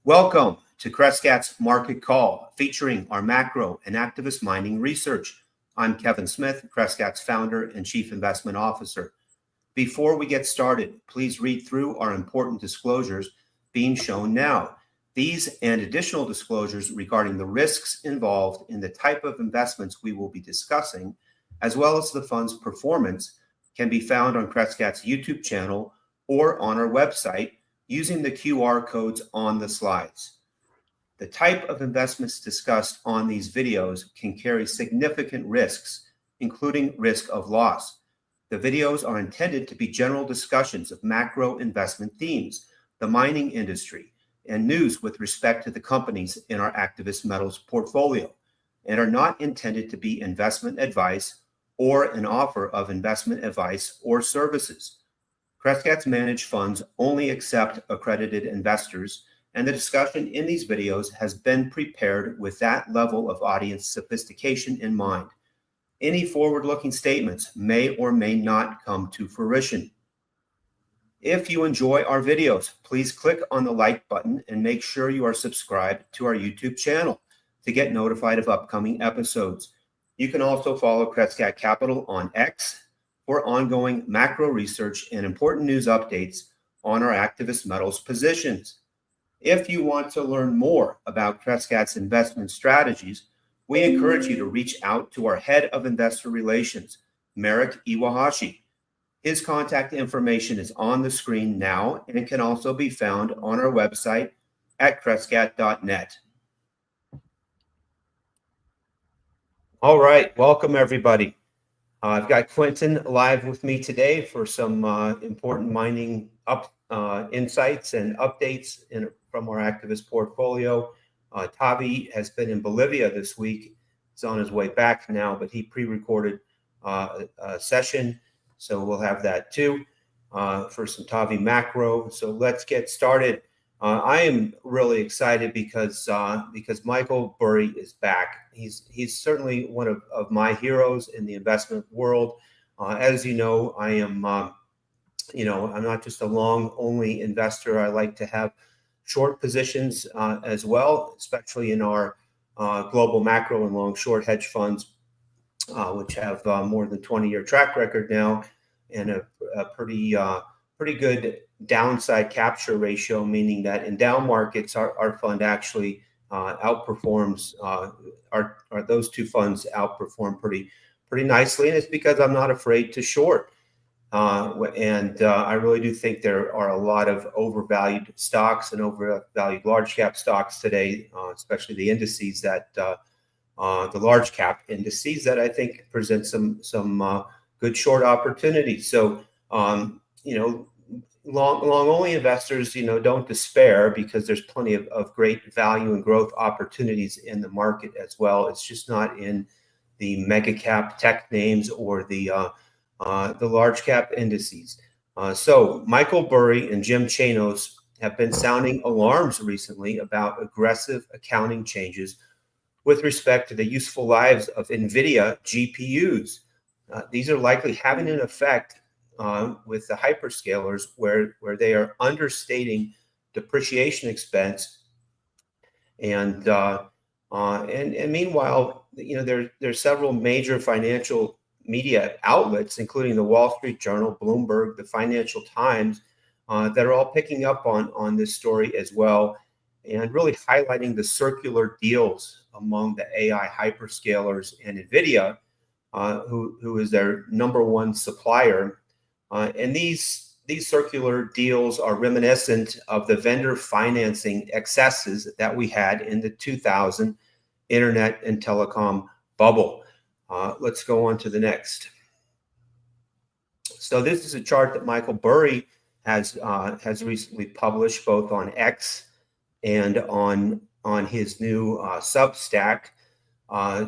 Welcome to Crescat's Market Call, featuring our macro and activist mining research. I'm Kevin Smith, Crescat's founder and chief investment officer. Before we get started, please read through our important disclosures being shown now. These and additional disclosures regarding the risks involved in the type of investments we will be discussing, as well as the fund's performance, can be found on Crescat's YouTube channel or on our website using the QR codes on the slides. The type of investments discussed on these videos can carry significant risks, including risk of loss. The videos are intended to be general discussions of macro investment themes, the mining industry, and news with respect to the companies in our activist metals portfolio, and are not intended to be investment advice or an offer of investment advice or services. Crescat's managed funds only accept accredited investors, and the discussion in these videos has been prepared with that level of audience sophistication in mind. Any forward-looking statements may or may not come to fruition. If you enjoy our videos, please click on the like button and make sure you are subscribed to our YouTube channel to get notified of upcoming episodes. You can also follow Crescat Capital on X for ongoing macro research and important news updates on our activist metals positions. If you want to learn more about Crescat's investment strategies, we encourage you to reach out to our head of investor relations, Merrick Iwahashi. His contact information is on the screen now and can also be found on our website at crescat.net. All right, welcome everybody. I've got Quentin live with me today for some important mining insights and updates from our activist portfolio. Tavi has been in Bolivia this week. He's on his way back now, but he pre-recorded a session, so we'll have that too for some Tavi macro. So let's get started. I am really excited because Michael Burry is back. He's certainly one of my heroes in the investment world. As you know, I am I'm not just a long only investor. I like to have short positions as well, especially in our global macro and long short hedge funds, which have more than 20-year track record now and a pretty good downside capture ratio, meaning that in down markets, our fund actually outperforms. Those two funds outperform pretty nicely, and it's because I'm not afraid to short. I really do think there are a lot of overvalued stocks and overvalued large cap stocks today, especially the indices that the large cap indices that I think present some good short opportunities. So long only investors, don't despair, because there's plenty of great value and growth opportunities in the market as well. It's just not in the mega cap tech names or the large cap indices. So Michael Burry and Jim Chanos have been sounding alarms recently about aggressive accounting changes with respect to the useful lives of NVIDIA GPUs. These are likely having an effect with the hyperscalers where they are understating depreciation expense, and meanwhile, there's several major financial media outlets, including the Wall Street Journal, Bloomberg, the Financial Times, that are all picking up on this story as well, and really highlighting the circular deals among the AI hyperscalers and NVIDIA, who is their number one supplier. And these circular deals are reminiscent of the vendor financing excesses that we had in the 2000 internet and telecom bubble. Let's go on to the next. So this is a chart that Michael Burry has recently published both on X and on his new Substack.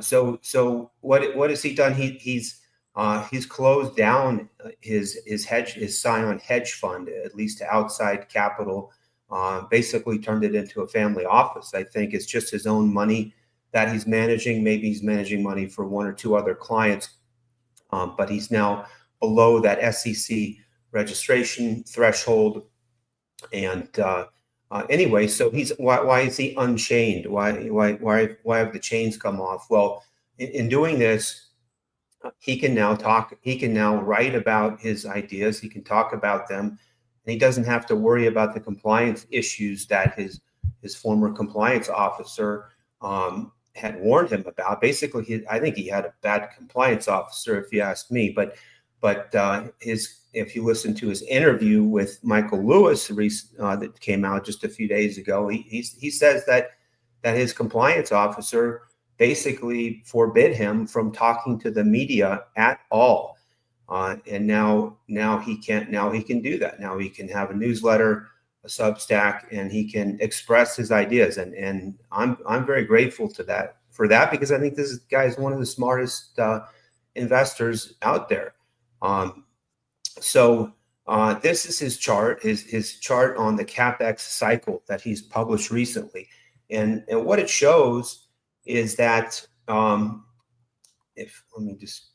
So what has he done? He's closed down his Scion hedge fund, at least to outside capital. Basically turned it into a family office. I think it's just his own money that he's managing. Maybe he's managing money for one or two other clients, but he's now below that SEC registration threshold, and Anyway, so why is he unchained? Why have the chains come off? Well, in doing this, he can now talk. He can now write about his ideas. He can talk about them, and he doesn't have to worry about the compliance issues that his former compliance officer had warned him about. Basically, I think he had a bad compliance officer, if you ask me. But if you listen to his interview with Michael Lewis that came out just a few days ago, he says that his compliance officer basically forbid him from talking to the media at all. And now he can't. Now he can do that. Now he can have a newsletter, a Substack, and he can express his ideas. And I'm very grateful for that because I think this guy is one of the smartest investors out there. So this is his chart, his chart on the CapEx cycle that he's published recently, and what it shows is that if let me just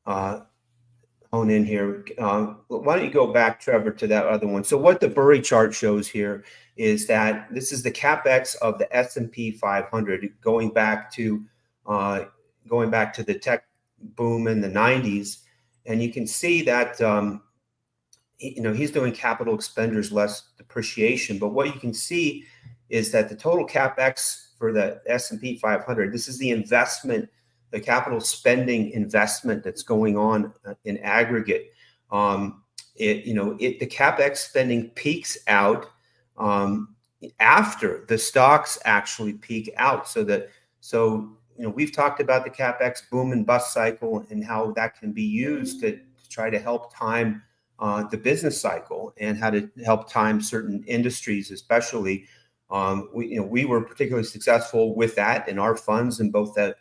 hone in here. Why don't you go back, Trevor, to that other one? So what the Burry chart shows here is that this is the CapEx of the S&P 500 going back to the tech boom in the 90s. And you can see that, he's doing capital expenditures less depreciation. But what you can see is that the total CapEx for the S&P 500, this is the investment, the capital spending investment that's going on in aggregate. The CapEx spending peaks out after the stocks actually peak out. So we've talked about the CapEx boom and bust cycle and how that can be used to try to help time the business cycle and how to help time certain industries, especially. We were particularly successful with that in our funds in both the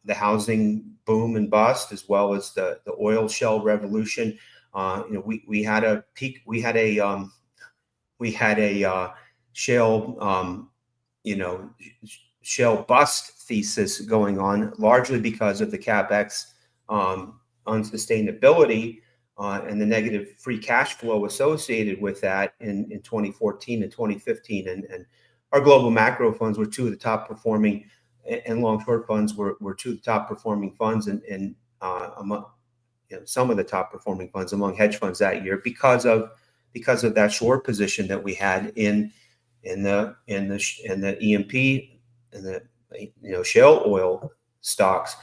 housing boom and bust as well as the oil shale revolution. We had a peak. We had a shale shale bust thesis going on, largely because of the CapEx unsustainability and the negative free cash flow associated with that in 2014 and 2015. And our global macro funds were two of the top performing, and long short funds were two of the top performing funds and among some of the top performing funds among hedge funds that year because of that short position that we had in the E&P and the shale oil stocks.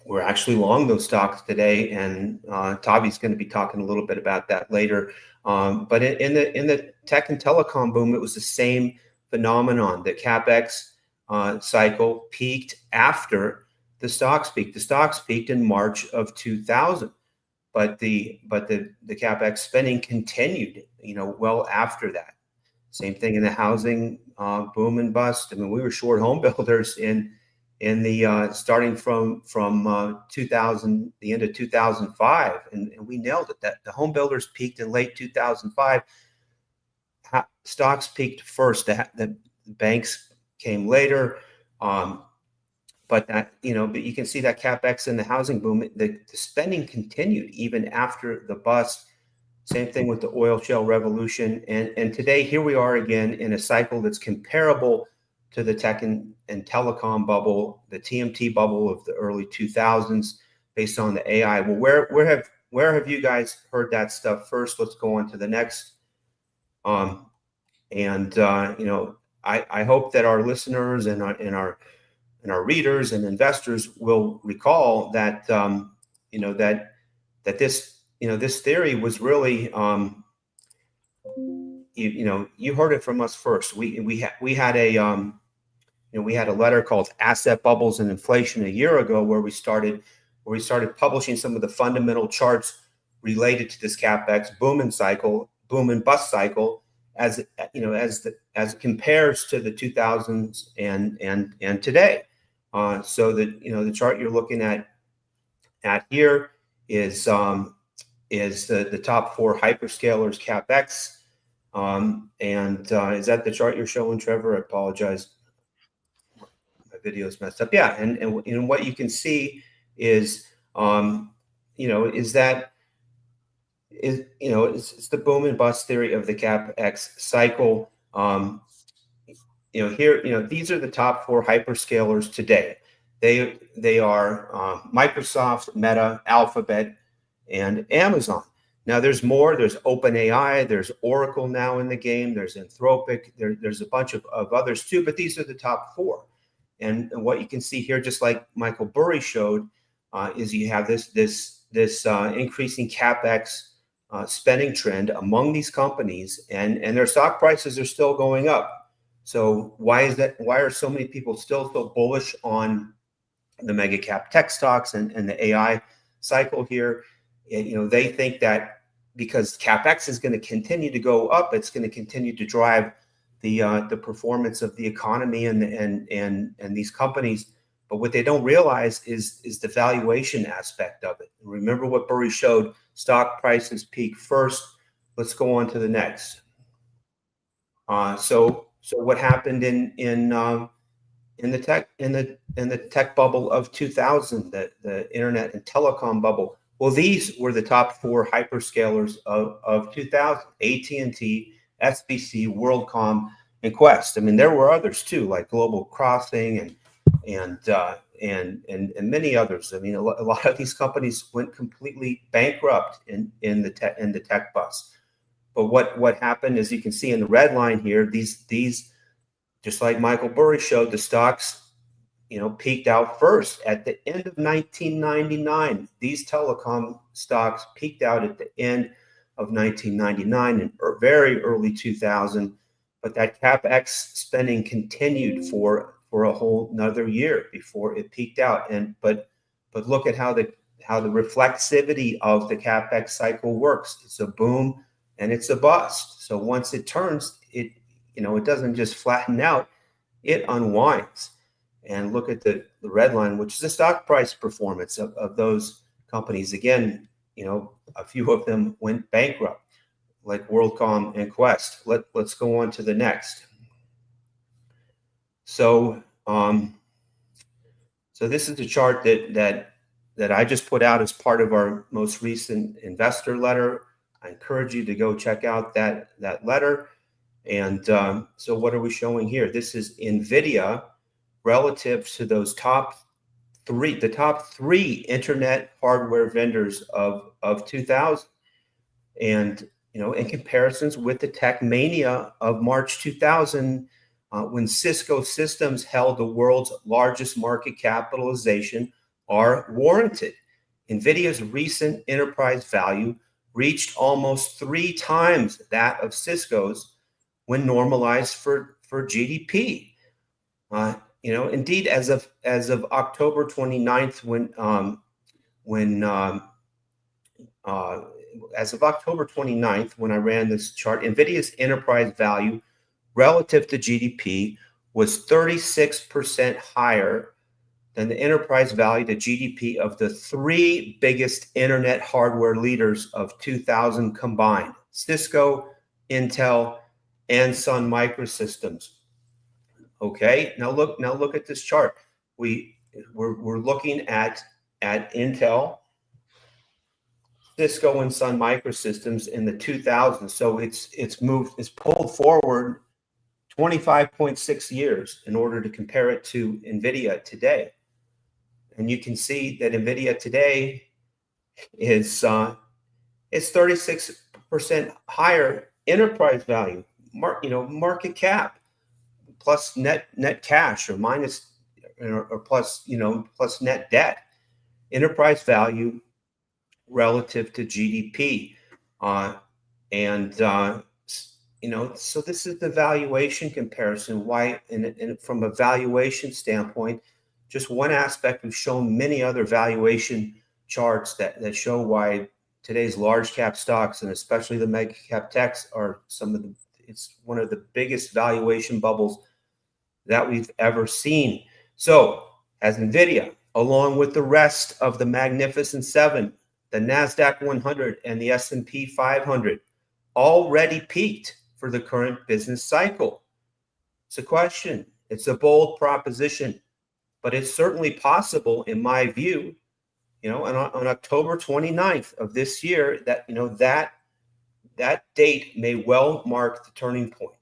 We're actually long those stocks today, and Tavi's going to be talking a little bit about that later. But in the tech and telecom boom, it was the same phenomenon. The CapEx cycle peaked after the stocks peaked. The stocks peaked in March of 2000, but the CapEx spending continued, well after that. Same thing in the housing boom and bust. I mean, we were short home builders in the starting from 2000, the end of 2005, and we nailed it. That the home builders peaked in late 2005. Stocks peaked first. The banks came later, but you can see that CapEx in the housing boom. The spending continued even after the bust. Same thing with the oil shale revolution, and today here we are again in a cycle that's comparable to the tech and telecom bubble, the TMT bubble of the early 2000s, based on the AI. Well, where have you guys heard that stuff first? Let's go on to the next. I hope that our listeners and our readers and investors will recall that this theory was really you heard it from us first. We had a letter called Asset Bubbles and Inflation a year ago where we started publishing some of the fundamental charts related to this CapEx boom and bust cycle as it compares to the 2000s and today. So that the chart you're looking at here is the top four hyperscalers CapEx. Is that the chart you're showing, Trevor? I apologize. My video's messed up. Yeah. And what you can see is, is that is, it's the boom and bust theory of the CapEx cycle. Here, these are the top four hyperscalers today. They are Microsoft, Meta, Alphabet, and Amazon. Now there's more. There's OpenAI. There's Oracle now in the game. There's Anthropic. There's a bunch of others too, but these are the top four. And what you can see here, just like Michael Burry showed, is you have this increasing CapEx spending trend among these companies, and their stock prices are still going up. So why is that? Why are so many people still so bullish on the mega cap tech stocks and the AI cycle here? They think that because CapEx is going to continue to go up, it's going to continue to drive the performance of the economy and these companies. But what they don't realize is the valuation aspect of it. Remember what Burry showed: stock prices peak first. Let's go on to the next. So what happened in the tech bubble of 2000, the internet and telecom bubble? Well, these were the top four hyperscalers of 2000: AT&T, SBC, WorldCom, and Quest. I mean, there were others too, like Global Crossing and many others. I mean, a lot of these companies went completely bankrupt in the tech bust. But what happened, as you can see in the red line here, these just like Michael Burry showed, the stocks peaked out first at the end of 1999. These telecom stocks peaked out at the end of 1999 and very early 2000. But that CapEx spending continued for a whole another year before it peaked out. But look at how the reflexivity of the CapEx cycle works. It's a boom and it's a bust. So once it turns, it doesn't just flatten out, it unwinds. And look at the red line, which is the stock price performance of those companies. Again, a few of them went bankrupt, like WorldCom and Quest. Let's go on to the next. So this is a chart that I just put out as part of our most recent investor letter. I encourage you to go check out that letter. And so what are we showing here? This is NVIDIA relative to those top three internet hardware vendors of 2000. And, in comparisons with the tech mania of March 2000, when Cisco Systems held the world's largest market capitalization, are warranted. NVIDIA's recent enterprise value reached almost 3 times that of Cisco's when normalized for GDP. Indeed, as of October 29th, as of October 29th, when I ran this chart, NVIDIA's enterprise value relative to GDP was 36% higher than the enterprise value to GDP of the 3 biggest internet hardware leaders of 2000 combined: Cisco, Intel, and Sun Microsystems. Okay, now look at this chart. We're looking at Intel, Cisco, and Sun Microsystems in the 2000s. So it's pulled forward 25.6 years in order to compare it to NVIDIA today. And you can see that NVIDIA today is 36% higher enterprise value, market cap, plus net cash, or minus or plus plus net debt, enterprise value relative to GDP, so this is the valuation comparison. Why, and from a valuation standpoint, just one aspect. We've shown many other valuation charts that show why today's large cap stocks, and especially the mega cap techs, are it's one of the biggest valuation bubbles that we've ever seen. So as NVIDIA, along with the rest of the Magnificent Seven, the NASDAQ 100 and the S&P 500, already peaked for the current business cycle. It's a question. It's a bold proposition, but it's certainly possible, in my view. and on October 29th of this year, that date may well mark the turning point,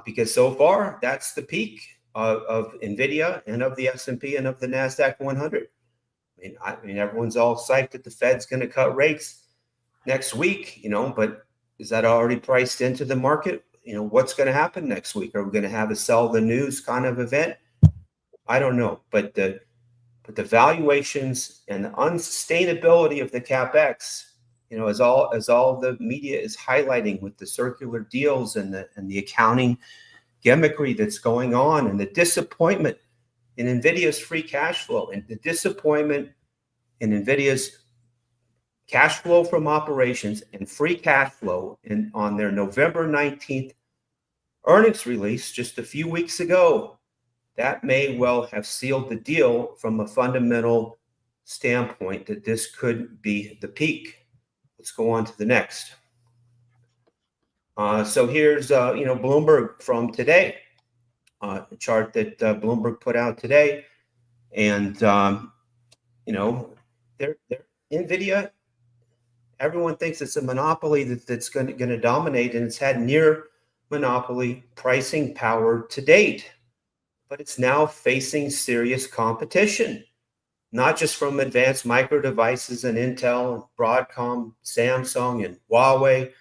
because so far that's the peak of NVIDIA and of the S&P and of the NASDAQ 100. I mean, everyone's all psyched that the Fed's going to cut rates next week, but is that already priced into the market? What's going to happen next week? Are we going to have a sell the news kind of event? I don't know, but the valuations and the unsustainability of the capex, as all the media is highlighting with the circular deals and the accounting gimmickry that's going on, and the disappointment in NVIDIA's free cash flow, and the disappointment in NVIDIA's cash flow from operations and free cash flow on their November 19th earnings release just a few weeks ago, that may well have sealed the deal from a fundamental standpoint that this could be the peak. Let's go on to the next. So here's Bloomberg from today, a chart that Bloomberg put out today, and they're NVIDIA. Everyone thinks it's a monopoly that's going to dominate, and it's had near monopoly pricing power to date. But it's now facing serious competition, not just from advanced micro devices and Intel and Broadcom, Samsung and Huawei,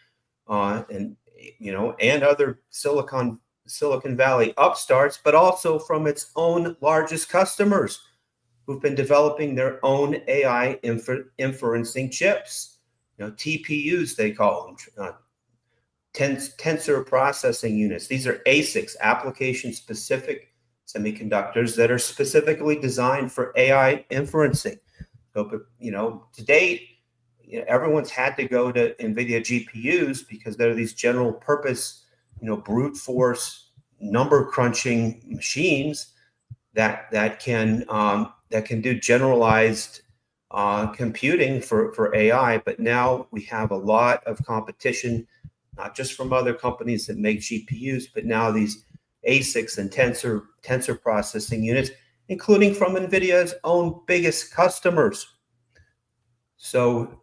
and other Silicon Valley upstarts, but also from its own largest customers who've been developing their own AI inferencing chips, TPUs they call them, tensor processing units. These are ASICs, application-specific semiconductors that are specifically designed for AI inferencing. So, to date, everyone's had to go to NVIDIA GPUs because they're these general purpose, brute force number crunching machines that can do generalized computing for AI. But now we have a lot of competition, not just from other companies that make GPUs, but now these ASICs and tensor processing units, including from NVIDIA's own biggest customers. So,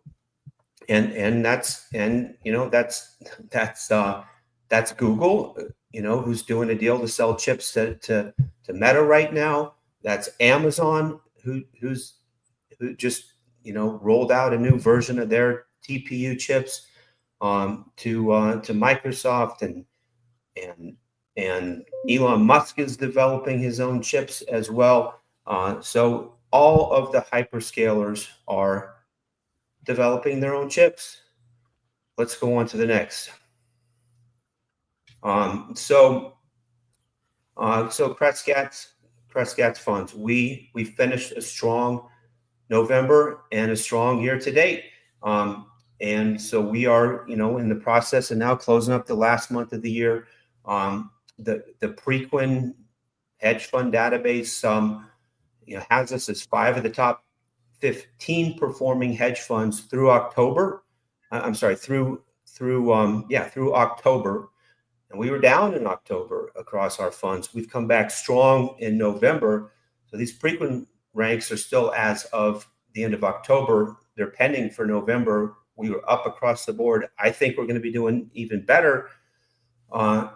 that's Google, who's doing a deal to sell chips to Meta right now. That's Amazon, who just rolled out a new version of their TPU chips to Microsoft, and Elon Musk is developing his own chips as well. So all of the hyperscalers are developing their own chips. Let's go on to the next. So Crescat's funds. We finished a strong November and a strong year to date. And so we are, in the process and now closing up the last month of the year. The Preqin hedge fund database has us as 5 of the top 15 performing hedge funds through October. Through October. And we were down in October across our funds. We've come back strong in November. So these Preqin ranks are still as of the end of October. They're pending for November. We were up across the board. I think we're going to be doing even better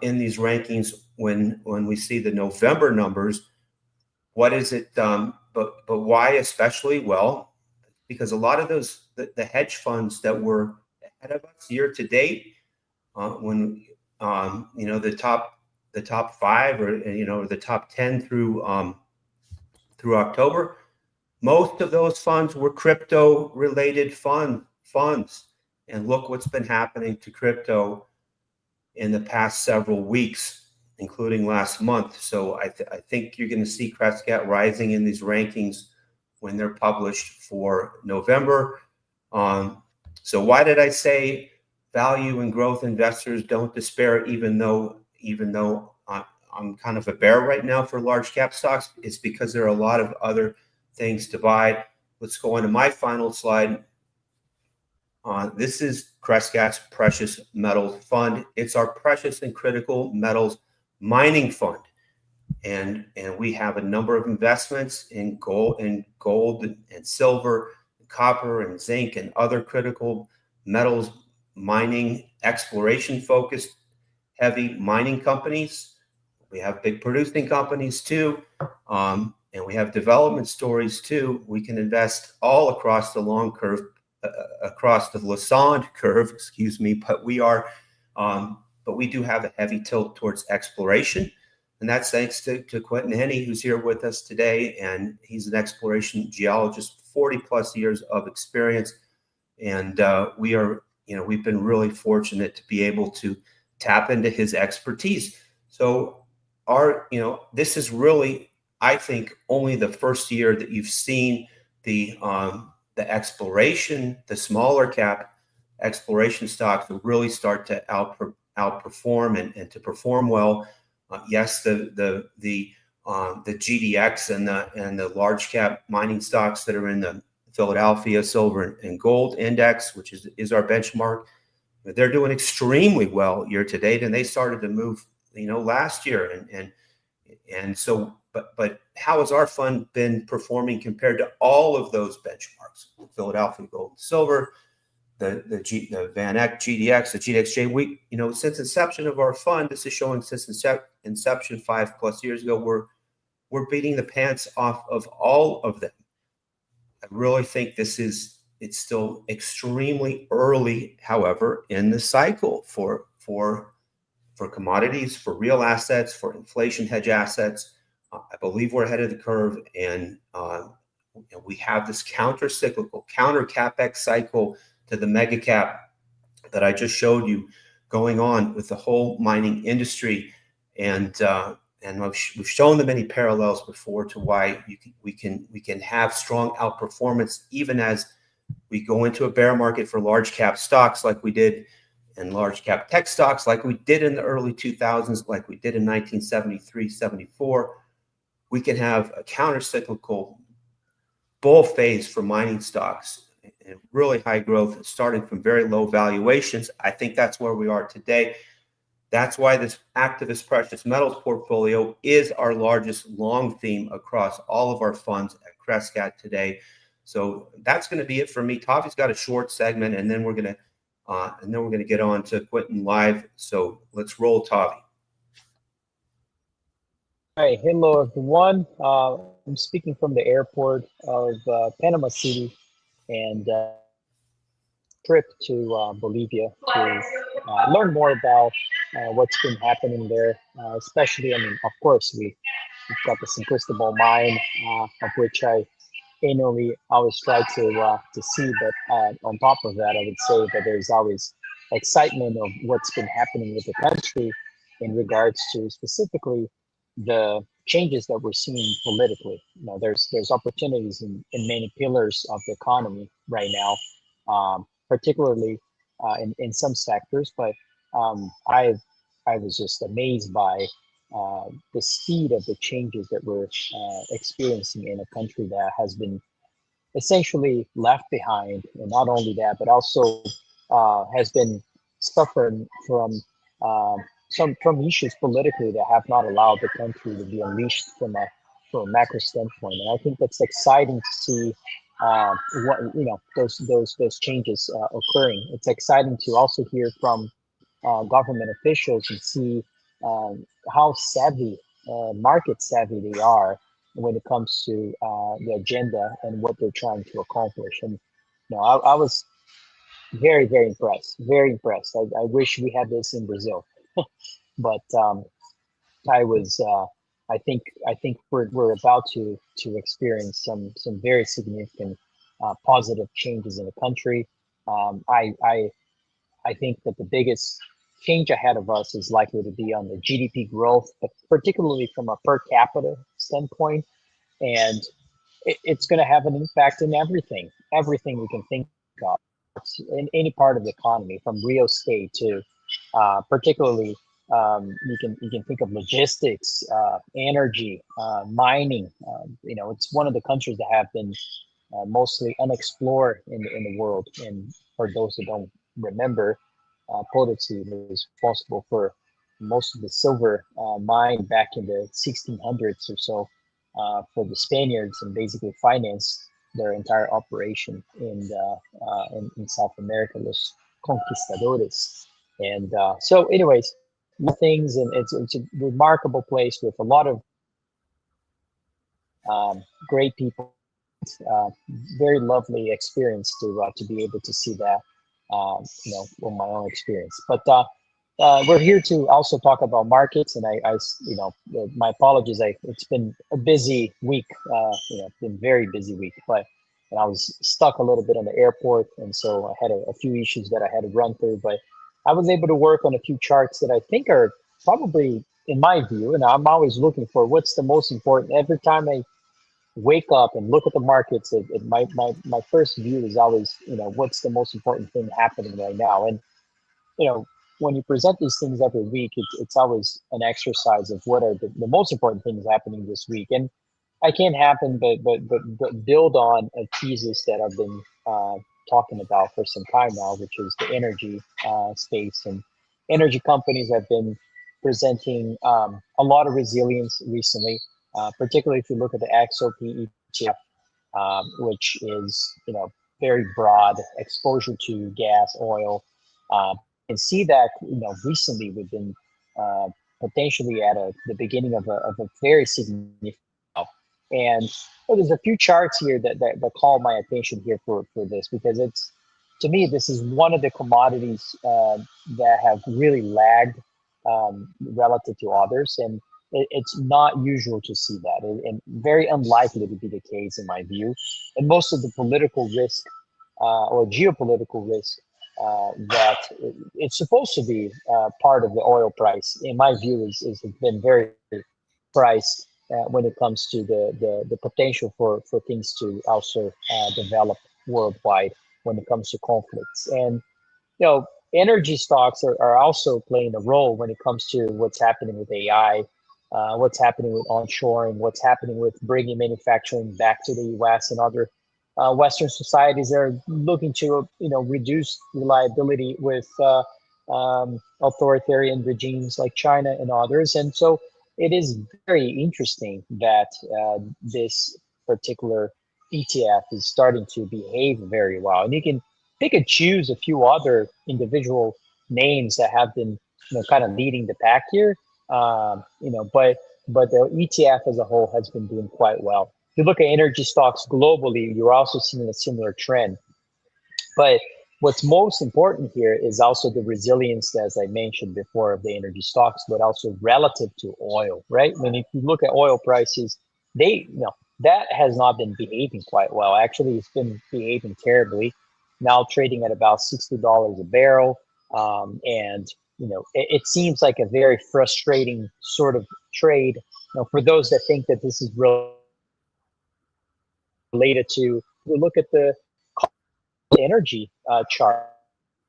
in these rankings when we see the November numbers. What is it? But why especially? Well, because a lot of those the hedge funds that were ahead of us year to date, when the top 5 or the top 10 through October, most of those funds were crypto related funds. And look what's been happening to crypto in the past several weeks, including last month. So I think you're going to see Crescat rising in these rankings when they're published for November. So why did I say value and growth investors don't despair, even though I'm kind of a bear right now for large cap stocks? It's because there are a lot of other things to buy. Let's go on to my final slide. This is Crescat's Precious Metals Fund. It's our precious and critical metals mining fund. And we have a number of investments in gold and silver, copper and zinc and other critical metals mining, exploration focused heavy mining companies. We have big producing companies too. And we have development stories too. We can invest all across the long curve, across the Lassonde curve, excuse me, but we do have a heavy tilt towards exploration. And that's thanks to Quentin Henney, who's here with us today. And he's an exploration geologist, 40 plus years of experience. And we've been really fortunate to be able to tap into his expertise. So this is really, I think, only the first year that you've seen the exploration, the smaller cap exploration stocks will really start to outperform and to perform well. Yes, the GDX and the large cap mining stocks that are in the Philadelphia Silver and Gold Index, which is our benchmark, they're doing extremely well year to date, and they started to move, last year, and so. But how has our fund been performing compared to all of those benchmarks? Philadelphia Gold and Silver, the Van Eck GDX, the GDXJ. Since inception of our fund, this is showing since inception 5+ years ago, we're beating the pants off of all of them. I really think it's still extremely early, however, in the cycle for commodities, for real assets, for inflation hedge assets. I believe we're ahead of the curve, and we have this counter-cyclical, counter-capex cycle to the mega cap that I just showed you going on with the whole mining industry. And we've shown the many parallels before to why we can have strong outperformance even as we go into a bear market for large cap stocks like we did, and large cap tech stocks like we did in the early 2000s, like we did in 1973, 74. We can have a counter-cyclical bull phase for mining stocks and really high growth starting from very low valuations. I think that's where we are today. That's why this activist precious metals portfolio is our largest long theme across all of our funds at Crescat today. So that's going to be it for me. Tavi's got a short segment, and then we're going to get on to Quentin live. So let's roll, Tavi. Hi, hello everyone. I'm speaking from the airport of Panama City, and trip to Bolivia to learn more about what's been happening there. Especially, of course, we've got the San Cristobal mine, of which I annually always try to see. But on top of that, I would say that there's always excitement of what's been happening with the country in regards to specifically the changes that we're seeing politically. There's opportunities in many pillars of the economy right now, particularly in some sectors. But I was just amazed by the speed of the changes that we're experiencing in a country that has been essentially left behind, and not only that, but also has been suffering from some issues politically that have not allowed the country to be unleashed from a macro standpoint. And I think that's exciting to see those changes occurring. It's exciting to also hear from government officials and see how savvy, market savvy they are when it comes to the agenda and what they're trying to accomplish. And I was very, very impressed. Very impressed. I wish we had this in Brazil, but I was. I think we're about to experience some very significant positive changes in the country. I think that the biggest change ahead of us is likely to be on the GDP growth, but particularly from a per capita standpoint, and it's going to have an impact in everything we can think of in any part of the economy, from real estate to particularly you can think of logistics, energy, mining. It's one of the countries that have been mostly unexplored in the world. And for those who don't remember, Potosí was responsible for most of the silver mine back in the 1600s or so for the Spaniards, and basically financed their entire operation in South America, Los Conquistadores. And so, anyways, things, and it's a remarkable place with a lot of great people. Uh, Very lovely experience to be able to see that, from my own experience. But we're here to also talk about markets, and my apologies. It's been a busy week. Been very busy week, but and I was stuck a little bit on the airport, and so I had a few issues that I had to run through. But I was able to work on a few charts that I think are probably, in my view, and I'm always looking for what's the most important. Every time I wake up and look at the markets, my first view is always, what's the most important thing happening right now. And you know, when you present these things every week, it's always an exercise of what are the most important things happening this week. And I can't happen but build on a thesis that I've been talking about for some time now, which is the energy space. And energy companies have been presenting a lot of resilience recently, particularly if you look at the XOP ETF, which is, very broad exposure to gas, oil, and see that, recently we've been potentially at the beginning of a very significant up. And there's a few charts here that call my attention here for this, because it's, to me, this is one of the commodities that have really lagged relative to others. And it's not usual to see that, and very unlikely to be the case in my view. And most of the political risk or geopolitical risk that it's supposed to be part of the oil price, in my view, is has been very priced when it comes to the potential for things to also develop worldwide when it comes to conflicts. And energy stocks are also playing a role when it comes to what's happening with AI, what's happening with onshoring, what's happening with bringing manufacturing back to the U.S. and other Western societies are looking to, reduce reliability with authoritarian regimes like China and others. And so it is very interesting that this particular ETF is starting to behave very well. And you can pick and choose a few other individual names that have been, kind of leading the pack here. But the ETF as a whole has been doing quite well. If you look at energy stocks globally, you're also seeing a similar trend. But what's most important here is also the resilience, as I mentioned before, of the energy stocks, but also relative to oil, right? When if you look at oil prices, that has not been behaving quite well. Actually, it's been behaving terribly. Now trading at about $60 a barrel, and it seems like a very frustrating sort of trade. For those that think that this is related to, we look at the energy chart.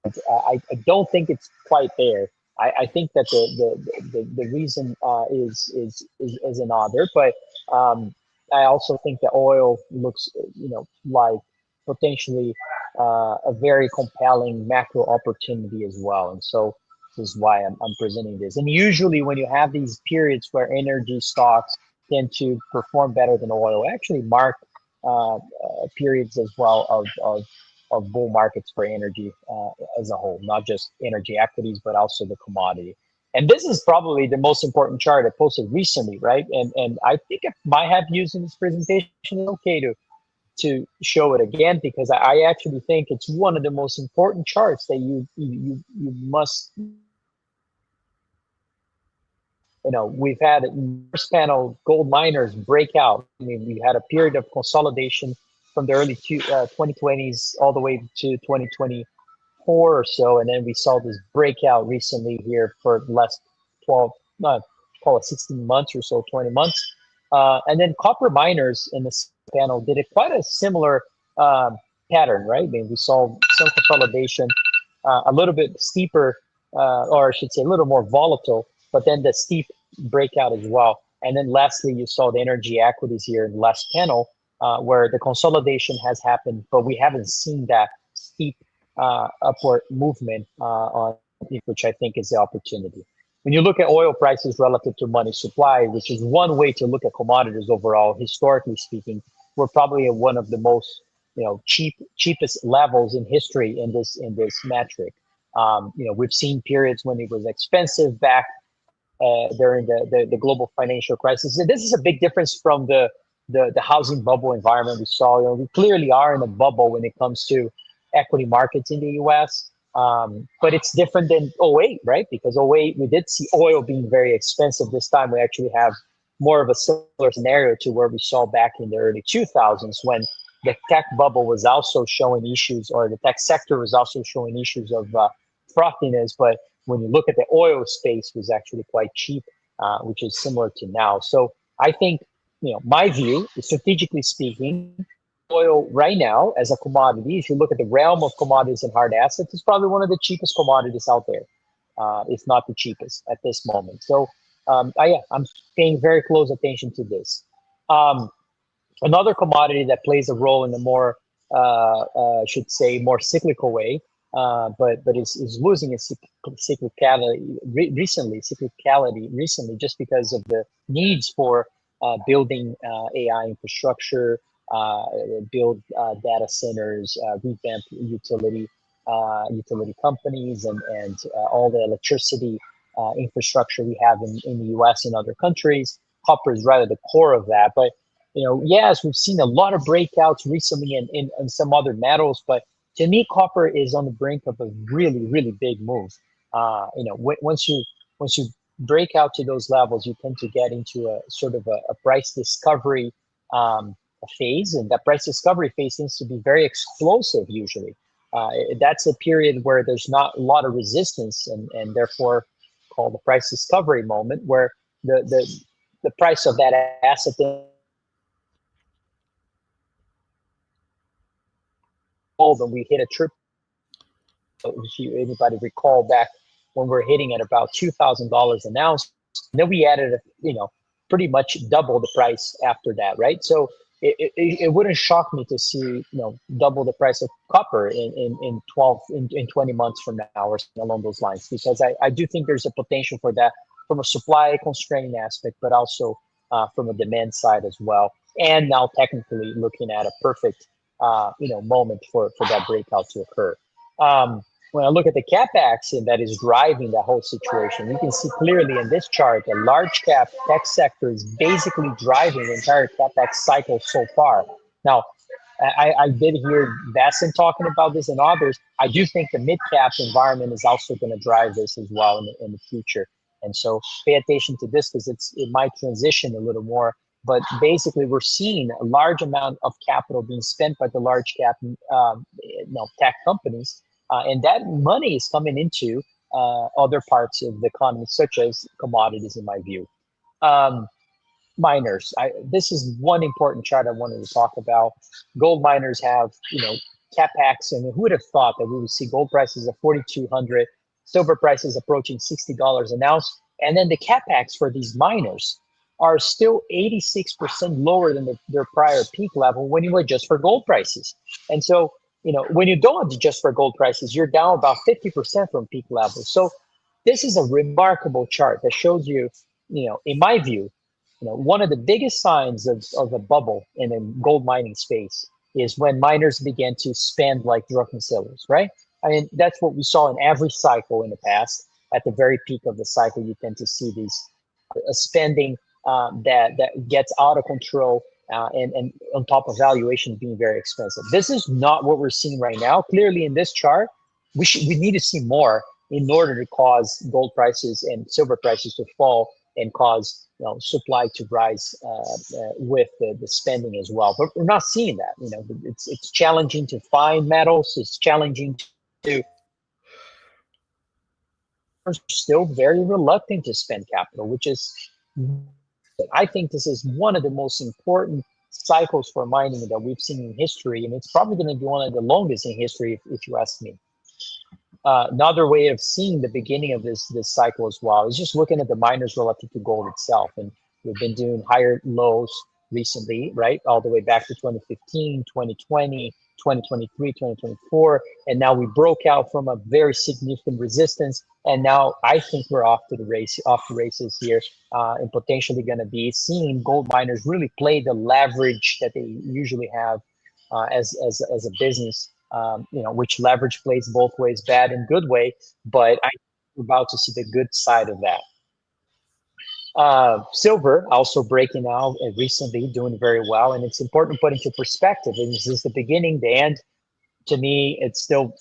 I don't think it's quite there. I think that the reason is another, but I also think that oil looks, like potentially a very compelling macro opportunity as well. And so this is why I'm presenting this. And usually when you have these periods where energy stocks tend to perform better than oil, actually mark periods as well of bull markets for energy as a whole, not just energy equities, but also the commodity. And this is probably the most important chart I posted recently, right? And I think I might have used in this presentation. It's okay to show it again, because I actually think it's one of the most important charts that you must. We've had first panel gold miners break out. I mean, we had a period of consolidation from the early 2020s all the way to 2024 or so, and then we saw this breakout recently here for the last 12, not call it 16 months or so, 20 months. And then copper miners in this panel did quite a similar pattern, right? I mean, we saw some consolidation, a little bit steeper, or I should say a little more volatile, but then the steep breakout as well. And then lastly, you saw the energy equities here in the last panel, where the consolidation has happened, but we haven't seen that steep upward movement on it, which I think is the opportunity. When you look at oil prices relative to money supply, which is one way to look at commodities overall, historically speaking, we're probably at one of the most cheapest levels in history in this metric. We've seen periods when it was expensive back during the global financial crisis. And this is a big difference from the housing bubble environment we saw. We clearly are in a bubble when it comes to equity markets in the US. But it's different than '08, right? Because '08, we did see oil being very expensive. This time we actually have more of a similar scenario to where we saw back in the early 2000s when the tech bubble was also showing issues, or the tech sector was also showing issues of frothiness. But when you look at the oil space, was actually quite cheap, which is similar to now. So I think, my view, strategically speaking, oil right now as a commodity, if you look at the realm of commodities and hard assets, it's probably one of the cheapest commodities out there, if not the cheapest at this moment. So I'm paying very close attention to this. Another commodity that plays a role in a more, should say, more cyclical way, but is losing its cyclicality recently, just because of the needs for building AI infrastructure, build data centers, revamp utility companies, and all the electricity infrastructure we have in the U.S. and other countries. Copper is rather the core of that, but yes, we've seen a lot of breakouts recently in some other metals, but to me, copper is on the brink of a really, really big move. Once you break out to those levels, you tend to get into a sort of a price discovery phase, and that price discovery phase tends to be very explosive usually. That's a period where there's not a lot of resistance, and therefore called the price discovery moment, where the price of that asset when we hit a trip. If anybody recall back when we're hitting at about $2,000 an ounce, then we added, pretty much double the price after that, right? So it wouldn't shock me to see, double the price of copper in 20 months from now, or along those lines, because I do think there's a potential for that from a supply constraint aspect, but also from a demand side as well. And now technically looking at a perfect, moment for that breakout to occur. When I look at the capex and that is driving the whole situation, you can see clearly in this chart the large cap tech sector is basically driving the entire capex cycle so far. Now, I did hear Bassin talking about this and others. I do think the mid cap environment is also going to drive this as well in the future. And so pay attention to this because it might transition a little more. But basically, we're seeing a large amount of capital being spent by the large cap tech companies. And that money is coming into other parts of the economy, such as commodities, in my view. Miners. This is one important chart I wanted to talk about. Gold miners have, capex, and who would have thought that we would see gold prices at 4,200, silver prices approaching $60 an ounce, and then the capex for these miners are still 86% lower than their prior peak level when you adjust for gold prices. And so, when you don't adjust for gold prices, you're down about 50% from peak levels. So this is a remarkable chart that shows you, in my view, one of the biggest signs of a bubble in the gold mining space is when miners begin to spend like drunken sailors, right? I mean, that's what we saw in every cycle in the past. At the very peak of the cycle, you tend to see these spending that gets out of control, and on top of valuation being very expensive. This is not what we're seeing right now. Clearly in this chart, we need to see more in order to cause gold prices and silver prices to fall and cause supply to rise with the spending as well. But we're not seeing that. It's challenging to find metals. It's challenging to. Are still very reluctant to spend capital, which is. I think this is one of the most important cycles for mining that we've seen in history, and it's probably going to be one of the longest in history, if you ask me. Another way of seeing the beginning of this cycle as well is just looking at the miners relative to gold itself, and we've been doing higher lows recently, right, all the way back to 2015, 2020, 2023, 2024, and now we broke out from a very significant resistance, and now I think we're off the races here, and potentially going to be seeing gold miners really play the leverage that they usually have as a business, which leverage plays both ways, bad and good way, but I'm about to see the good side of that. Silver also breaking out recently, doing very well, and it's important to put into perspective. Is this the beginning, the end? To me, it's still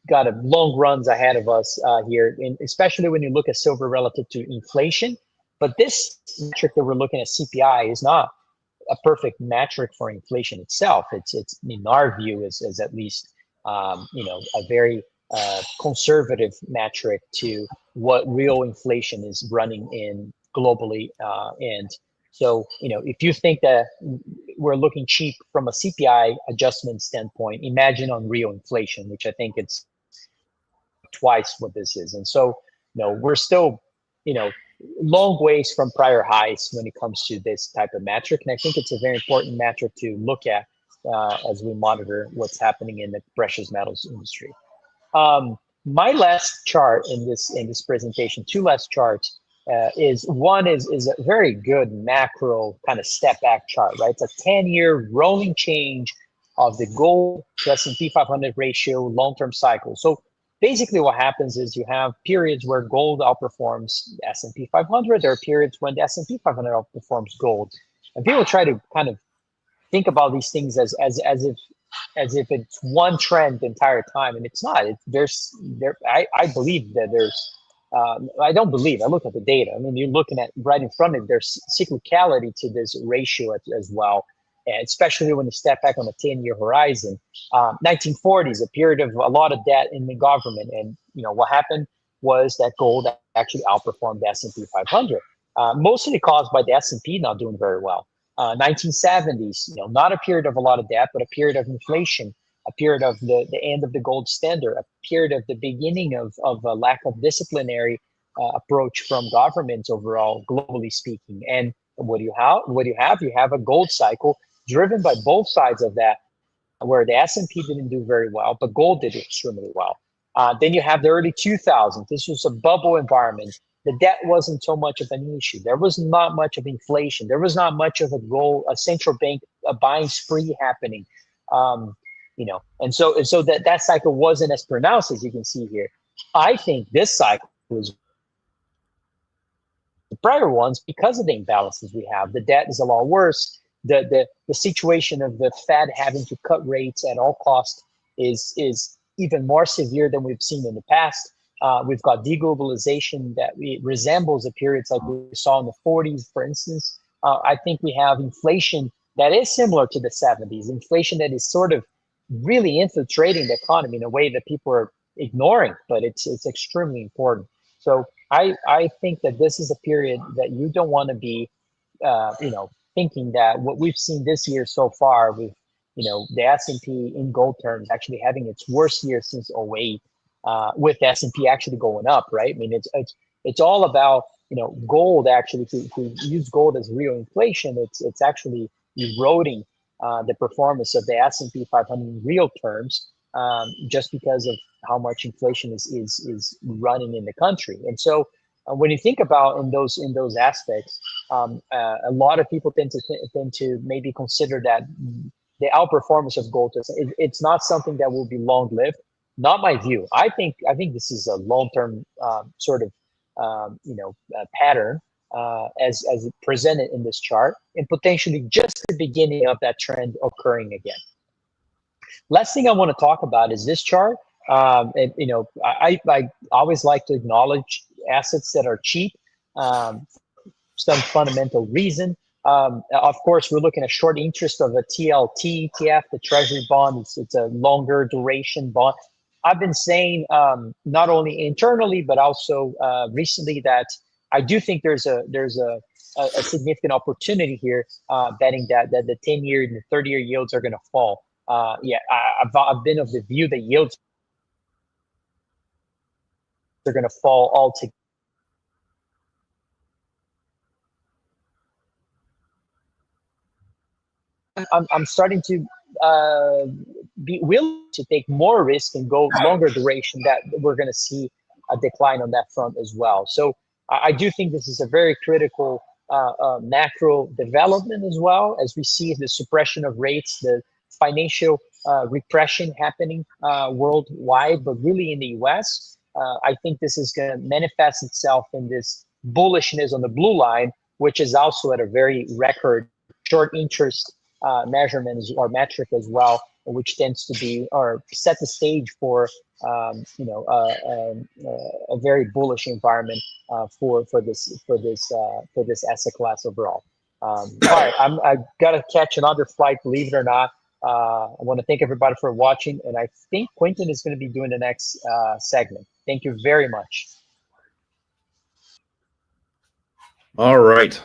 got a long runs ahead of us here, and especially when you look at silver relative to inflation. But this metric that we're looking at, CPI, is not a perfect metric for inflation itself. It's in our view is at least a very conservative metric to what real inflation is running in globally, and so if you think that we're looking cheap from a CPI adjustment standpoint, imagine on real inflation, which I think it's twice what this is. And so we're still long ways from prior highs when it comes to this type of metric. And I think it's a very important metric to look at as we monitor what's happening in the precious metals industry. My last chart in this presentation, two last charts, is a very good macro kind of step back chart, right? It's a 10-year rolling change of the gold to S&P 500 ratio long-term cycle. So basically what happens is you have periods where gold outperforms the S&P 500. There are periods when the S&P 500 outperforms gold. And people try to kind of think about these things as if it's one trend the entire time, and it's not. I believe that there's. I don't believe. I look at the data. I mean, you're looking at right in front of it. There's cyclicality to this ratio as well, and especially when you step back on a 10-year horizon. 1940s, a period of a lot of debt in the government, and what happened was that gold actually outperformed the S&P 500, mostly caused by the S&P not doing very well. 1970s, not a period of a lot of debt, but a period of inflation, a period of the end of the gold standard, a period of the beginning of a lack of disciplinary approach from governments overall, globally speaking. And what do you have? You have a gold cycle driven by both sides of that, where the S&P didn't do very well, but gold did extremely well. Then you have the early 2000s. This was a bubble environment. The debt wasn't so much of an issue. There was not much of inflation. There was not much of a central bank buying spree happening. And so that cycle wasn't as pronounced as you can see here. I think this cycle was the prior ones because of the imbalances we have. The debt is a lot worse. The situation of the Fed having to cut rates at all costs is even more severe than we've seen in the past. We've got deglobalization that resembles the periods like we saw in the 40s, for instance. I think we have inflation that is similar to the 70s, inflation that is sort of really infiltrating the economy in a way that people are ignoring, but it's extremely important. So I think that this is a period that you don't want to be, thinking that what we've seen this year so far with, the S&P in gold terms actually having its worst year since '08, with the S&P actually going up, right? I mean, it's all about, gold actually, to use gold as real inflation, it's actually eroding the performance of the S&P 500 in real terms, just because of how much inflation is running in the country. And so when you think about in those aspects, a lot of people tend to maybe consider that the outperformance of gold, it's not something that will be long lived. Not my view. I think this is a long-term sort of pattern as presented in this chart, and potentially just the beginning of that trend occurring again. Last thing I want to talk about is this chart. I always like to acknowledge assets that are cheap, some fundamental reason. Of course, we're looking at short interest of a TLT ETF, the Treasury bond. It's a longer duration bond. I've been saying not only internally but also recently that I do think there's a significant opportunity here, betting that the 10-year and the 30-year yields are going to fall. I've been of the view that yields are going to fall altogether. I'm starting to be willing to take more risk and go longer duration, that we're going to see a decline on that front as well. So I do think this is a very critical macro development, as well as we see the suppression of rates, the financial repression happening worldwide, but really in the US. I think this is going to manifest itself in this bullishness on the blue line, which is also at a very record short interest measurements or metric as well, which tends to be or set the stage for a very bullish environment for this asset class overall. All right, I gotta catch another flight, believe it or not. I want to thank everybody for watching, and I think Quentin is going to be doing the next segment. Thank you very much. All right.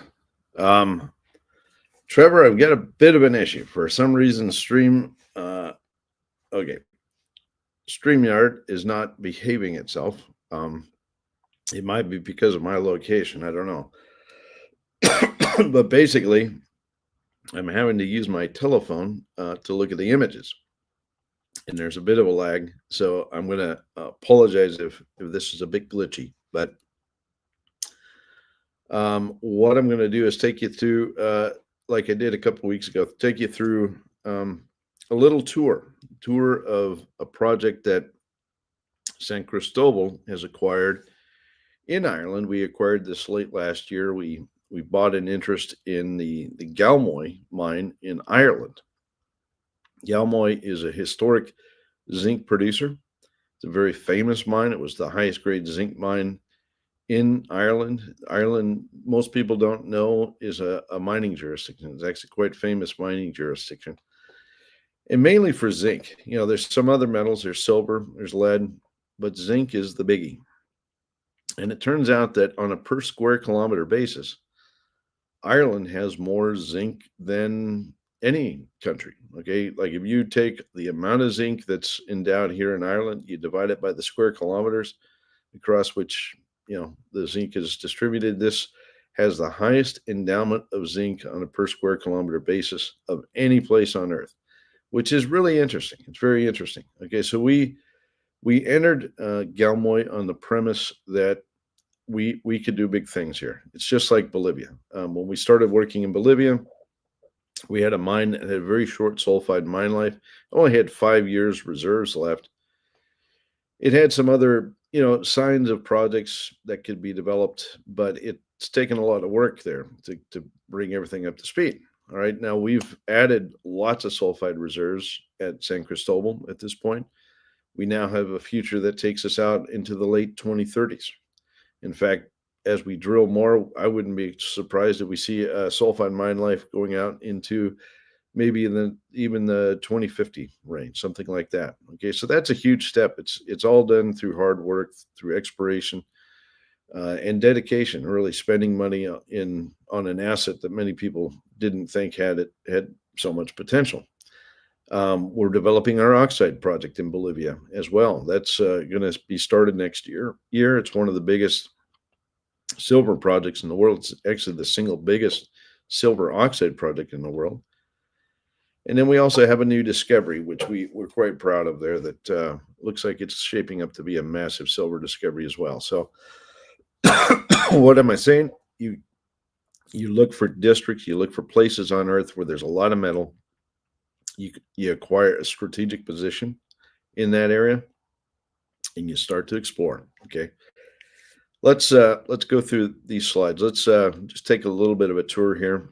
Trevor, I've got a bit of an issue. For some reason, StreamYard is not behaving itself. It might be because of my location. I don't know. But basically, I'm having to use my telephone to look at the images. And there's a bit of a lag. So I'm going to apologize if this is a bit glitchy. But what I'm going to do is take you through, like I did a couple of weeks ago, take you through a little tour of a project that San Cristobal has acquired in Ireland. We acquired this late last year. We bought an interest in the Galmoy mine in Ireland. Galmoy is a historic zinc producer. It's a very famous mine. It was the highest grade zinc mine in Ireland. Ireland, most people don't know, is a mining jurisdiction. It's actually quite famous mining jurisdiction. And mainly for zinc. You know, there's some other metals, there's silver, there's lead, but zinc is the biggie. And it turns out that on a per square kilometer basis, Ireland has more zinc than any country. Okay, like if you take the amount of zinc that's endowed here in Ireland, you divide it by the square kilometers across which, you know, the zinc is distributed. This has the highest endowment of zinc on a per square kilometer basis of any place on earth, which is really interesting. It's very interesting. Okay, so we entered Galmoy on the premise that we could do big things here. It's just like Bolivia. When we started working in Bolivia, we had a mine that had a very short sulfide mine life. It only had 5 years reserves left. It had some other, you know, signs of projects that could be developed, but it's taken a lot of work there to bring everything up to speed. All right, now we've added lots of sulfide reserves at San Cristobal at this point. We now have a future that takes us out into the late 2030s. In fact, as we drill more, I wouldn't be surprised if we see a sulfide mine life going out into maybe even the 2050 range, something like that. Okay, so that's a huge step. It's all done through hard work, through exploration, and dedication. Really spending money on an asset that many people didn't think had so much potential. We're developing our oxide project in Bolivia as well. That's going to be started next year. It's one of the biggest silver projects in the world. It's actually the single biggest silver oxide project in the world. And then we also have a new discovery, which we're quite proud of there, that looks like it's shaping up to be a massive silver discovery as well. So what am I saying? You look for districts, you look for places on Earth where there's a lot of metal. You acquire a strategic position in that area, and you start to explore. Okay, let's go through these slides. Let's just take a little bit of a tour here.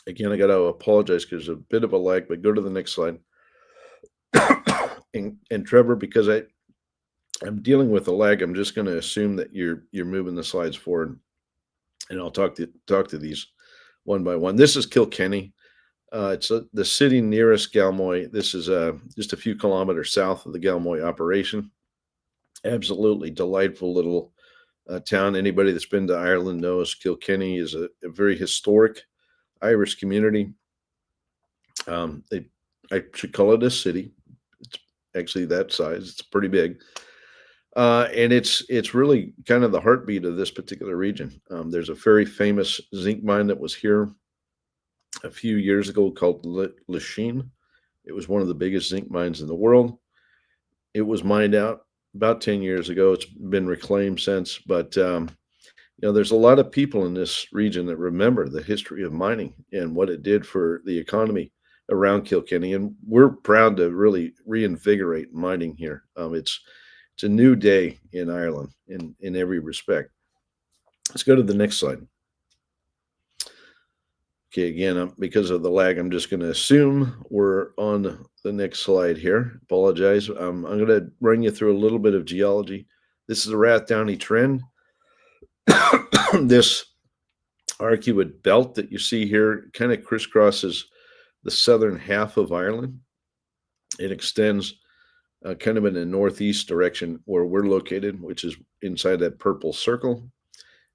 Again, I got to apologize because there's a bit of a lag, but go to the next slide. and Trevor, because I'm dealing with a lag, I'm just going to assume that you're moving the slides forward, and I'll talk to these one by one. This is Kilkenny. It's the city nearest Galmoy. This is just a few kilometers south of the Galmoy operation. Absolutely delightful little town. Anybody that's been to Ireland knows Kilkenny is a very historic Irish community. I should call it a city. It's actually that size. It's pretty big. And it's really kind of the heartbeat of this particular region. There's a very famous zinc mine that was here a few years ago called Lachine. It was one of the biggest zinc mines in the world. It was mined out about 10 years ago. It's been reclaimed since, but there's a lot of people in this region that remember the history of mining and what it did for the economy around Kilkenny, and we're proud to really reinvigorate mining here. It's a new day in Ireland in every respect. Let's go to the next slide. Okay, again, because of the lag, I'm just going to assume we're on the next slide here. Apologize. I'm going to run you through a little bit of geology. This is the Rathdowney Trend. This arcuate belt that you see here kind of crisscrosses the southern half of Ireland. It extends kind of in a northeast direction where we're located, which is inside that purple circle.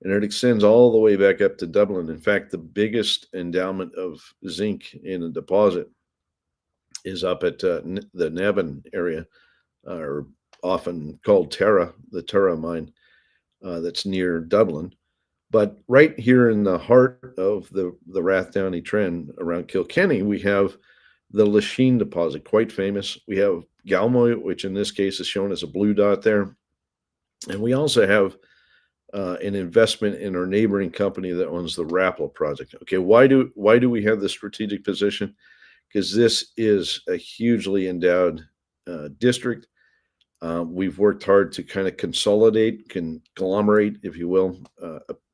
And it extends all the way back up to Dublin. In fact, the biggest endowment of zinc in a deposit is up at the Navan area, or often called Tara, the Tara mine that's near Dublin. But right here in the heart of the Rathdowney Trend around Kilkenny, we have the Lachine deposit, quite famous. We have Galmoy, which in this case is shown as a blue dot there. And we also have an investment in our neighboring company that owns the Rapla project. Okay, why do we have this strategic position? Because this is a hugely endowed district. We've worked hard to kind of consolidate, conglomerate, if you will,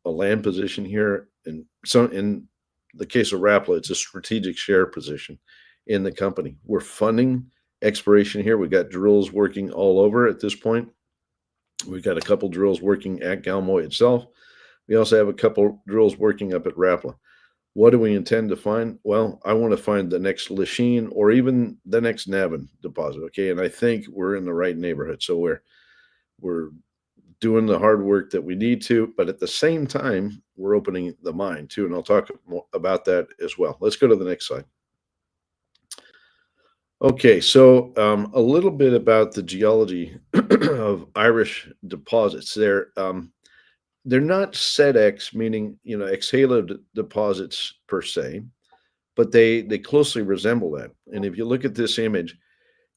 a land position here. And so in the case of Rapla, it's a strategic share position in the company. We're funding exploration here. We've got drills working all over at this point. We've got a couple drills working at Galmoy itself. We also have a couple drills working up at Rapla. What do we intend to find? Well, I want to find the next Lachine or even the next Navan deposit. Okay, and I think we're in the right neighborhood. So we're doing the hard work that we need to, but at the same time, we're opening the mine too, and I'll talk more about that as well. Let's go to the next slide. Okay, so a little bit about the geology of Irish deposits. They're not SEDEX, meaning exhalo deposits per se, but they closely resemble that. And if you look at this image,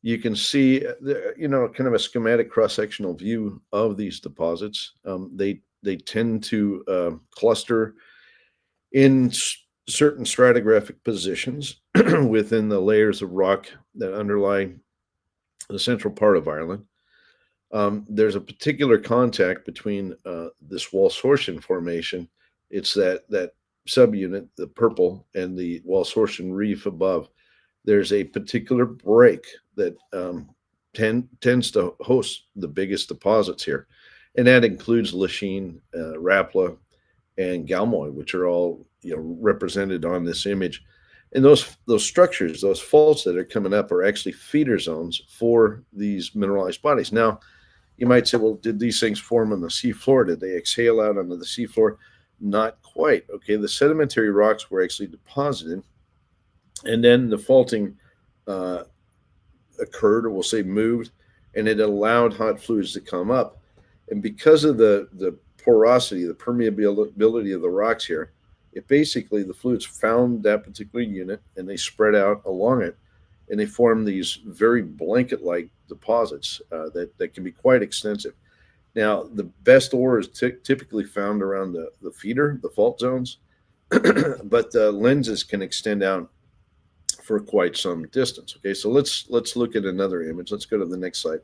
you can see kind of a schematic cross-sectional view of these deposits. They tend to cluster in certain stratigraphic positions within the layers of rock that underlie the central part of Ireland. There's a particular contact between this Walsortian formation. It's that subunit, the purple, and the Walsortian reef above. There's a particular break that tends to host the biggest deposits here, and that includes Lachine, Rapla, and Galmoy, which are all represented on this image. And those structures, those faults that are coming up, are actually feeder zones for these mineralized bodies. Now, you might say, well, did these things form on the seafloor? Did they exhale out onto the seafloor? Not quite. Okay, the sedimentary rocks were actually deposited, and then the faulting occurred, or we'll say moved, and it allowed hot fluids to come up. And because of the porosity, the permeability of the rocks here, the fluids found that particular unit and they spread out along it, and they form these very blanket-like deposits that can be quite extensive. Now, the best ore is typically found around the feeder, the fault zones, but the lenses can extend out for quite some distance. Okay, so let's look at another image. Let's go to the next slide.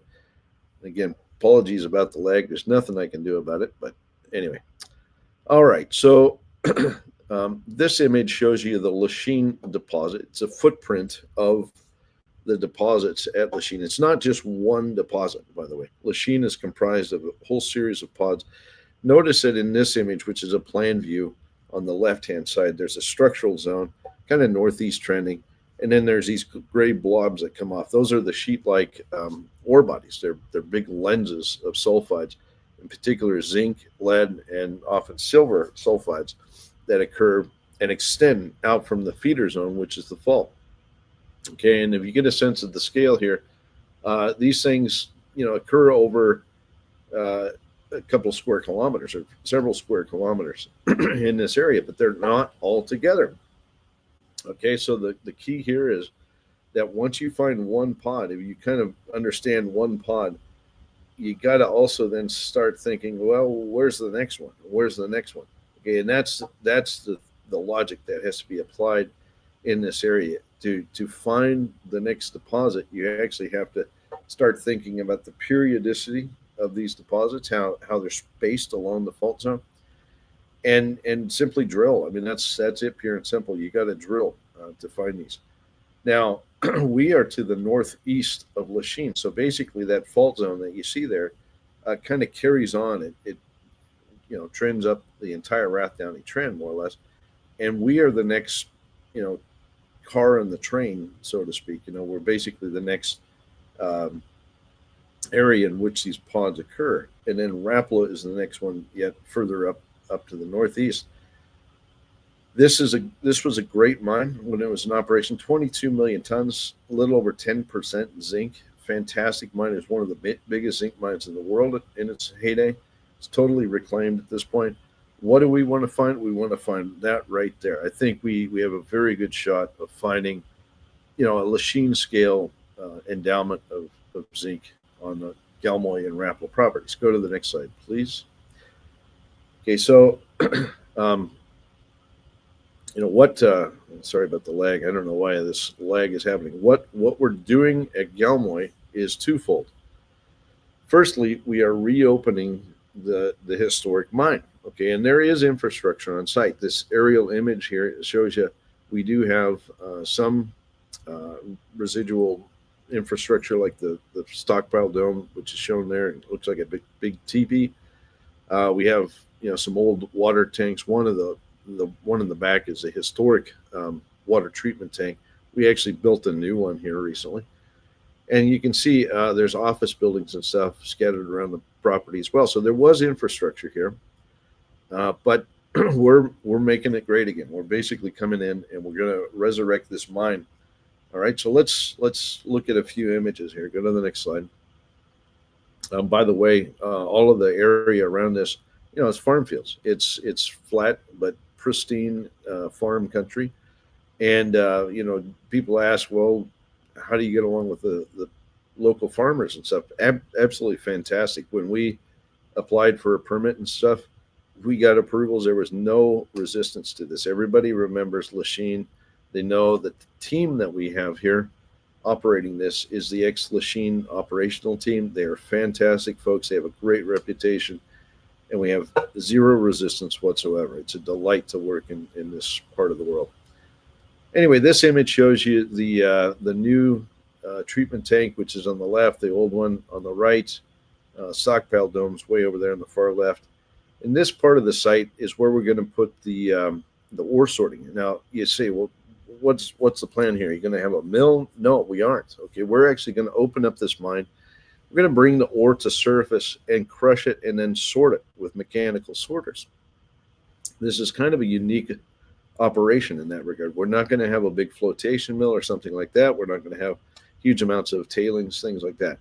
Again, apologies about the lag. There's nothing I can do about it, but anyway. All right, so this image shows you the Lachine deposit. It's a footprint of the deposits at Lachine. It's not just one deposit, by the way. Lachine is comprised of a whole series of pods. Notice that in this image, which is a plan view, on the left-hand side, there's a structural zone, kind of northeast trending, and then there's these gray blobs that come off. Those are the sheet-like ore bodies. They're big lenses of sulfides, in particular zinc, lead, and often silver sulfides that occur and extend out from the feeder zone, which is the fault. Okay, and if you get a sense of the scale here, these things occur over a couple square kilometers or several square kilometers in this area, but they're not all together. Okay, so the key here is that once you find one pod, if you kind of understand one pod, you got to also then start thinking, well, where's the next one? Where's the next one? Okay, and that's the logic that has to be applied in this area. To find the next deposit, you actually have to start thinking about the periodicity of these deposits, how they're spaced along the fault zone, and simply drill. I mean, that's it, pure and simple. You got to drill to find these. Now, we are to the northeast of Lachine, so basically that fault zone that you see there kind of carries on. It trends up the entire Rathdowney Trend, more or less, and we are the next car in the train, so to speak. We're basically the next um, area in which these pods occur, and then Rapala is the next one yet further up to the northeast. This was a great mine when it was in operation. 22 million tons, a little over 10% zinc. Fantastic mine. It's one of the biggest zinc mines in the world in its heyday. It's totally reclaimed at this point. What do we want to find? We want to find that right there. I think we have a very good shot of finding, a Lachine scale endowment of zinc on the Galmoy and Rapala properties. Go to the next slide, please. Okay, so sorry about the lag. I don't know why this lag is happening. What we're doing at Galmoy is twofold. Firstly, we are reopening the historic mine. Okay, and there is infrastructure on site. This aerial image here shows you we do have some residual infrastructure, like the stockpile dome, which is shown there. It looks like a big teepee. We have some old water tanks. One in the back is a historic water treatment tank. We actually built a new one here recently, and you can see there's office buildings and stuff scattered around the property as well. So there was infrastructure here, but we're making it great again. We're basically coming in and we're going to resurrect this mine. All right, so let's look at a few images here. Go to the next slide. By the way, all of the area around this, it's farm fields. It's flat but pristine farm country, and people ask, well, how do you get along with the local farmers and stuff? Absolutely fantastic. When we applied for a permit and stuff, we got approvals. There was no resistance to this. Everybody remembers Lachine. They know that the team that we have here operating this is the ex-Lachine operational team. They are fantastic folks. They have a great reputation, and we have zero resistance whatsoever. It's a delight to work in this part of the world. Anyway, this image shows you the new treatment tank, which is on the left, the old one on the right, stockpile domes way over there on the far left. And this part of the site is where we're going to put the ore sorting. Now, you say, well, what's the plan here? Are you going to have a mill? No, we aren't. Okay, we're actually going to open up this mine. We're going to bring the ore to surface and crush it and then sort it with mechanical sorters. This is kind of a unique operation in that regard. We're not going to have a big flotation mill or something like that. We're not going to have huge amounts of tailings, things like that.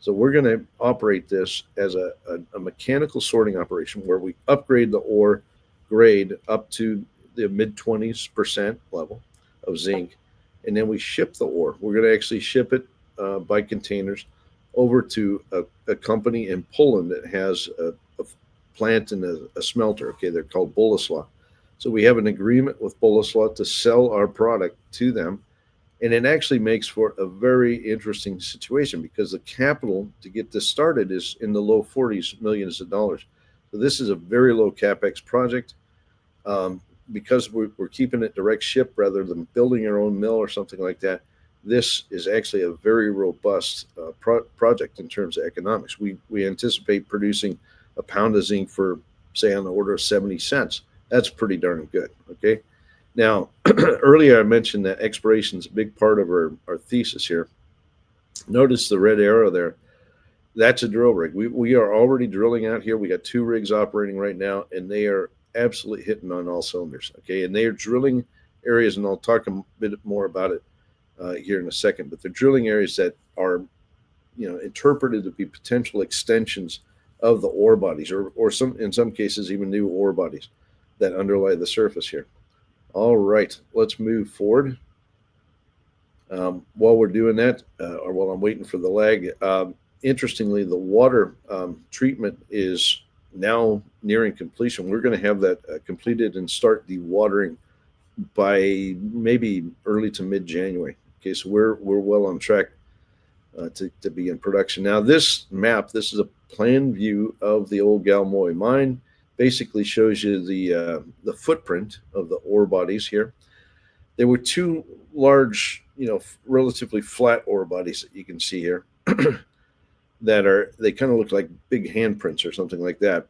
So we're going to operate this as a mechanical sorting operation where we upgrade the ore grade up to the mid-20% level of zinc, and then we ship the ore. We're going to actually ship it by containers over to a company in Poland that has a plant and a smelter. Okay, they're called Bolesław. So we have an agreement with Bolesław to sell our product to them, and it actually makes for a very interesting situation because the capital to get this started is in the low 40s millions of dollars. So this is a very low capex project. Because we're keeping it direct ship rather than building our own mill or something like that, this is actually a very robust project in terms of economics. We anticipate producing a pound of zinc for, say, on the order of 70 cents. That's pretty darn good. Okay. Now, earlier I mentioned that exploration is a big part of our thesis here. Notice the red arrow there. That's a drill rig. We are already drilling out here. We got 2 rigs operating right now, and they are absolutely hitting on all cylinders. Okay, and they are drilling areas, and I'll talk a bit more about it here in a second. But they're drilling areas that are, interpreted to be potential extensions of the ore bodies, or in some cases even new ore bodies that underlie the surface here. All right, let's move forward. While we're doing that, or while I'm waiting for the lag, interestingly, the water treatment is now nearing completion. We're going to have that completed and start dewatering by maybe early to mid January. Okay, so we're well on track to be in production. Now, this map, this is a plan view of the old Galmoy mine. Basically, shows you the footprint of the ore bodies here. There were two large, relatively flat ore bodies that you can see here they kind of look like big handprints or something like that.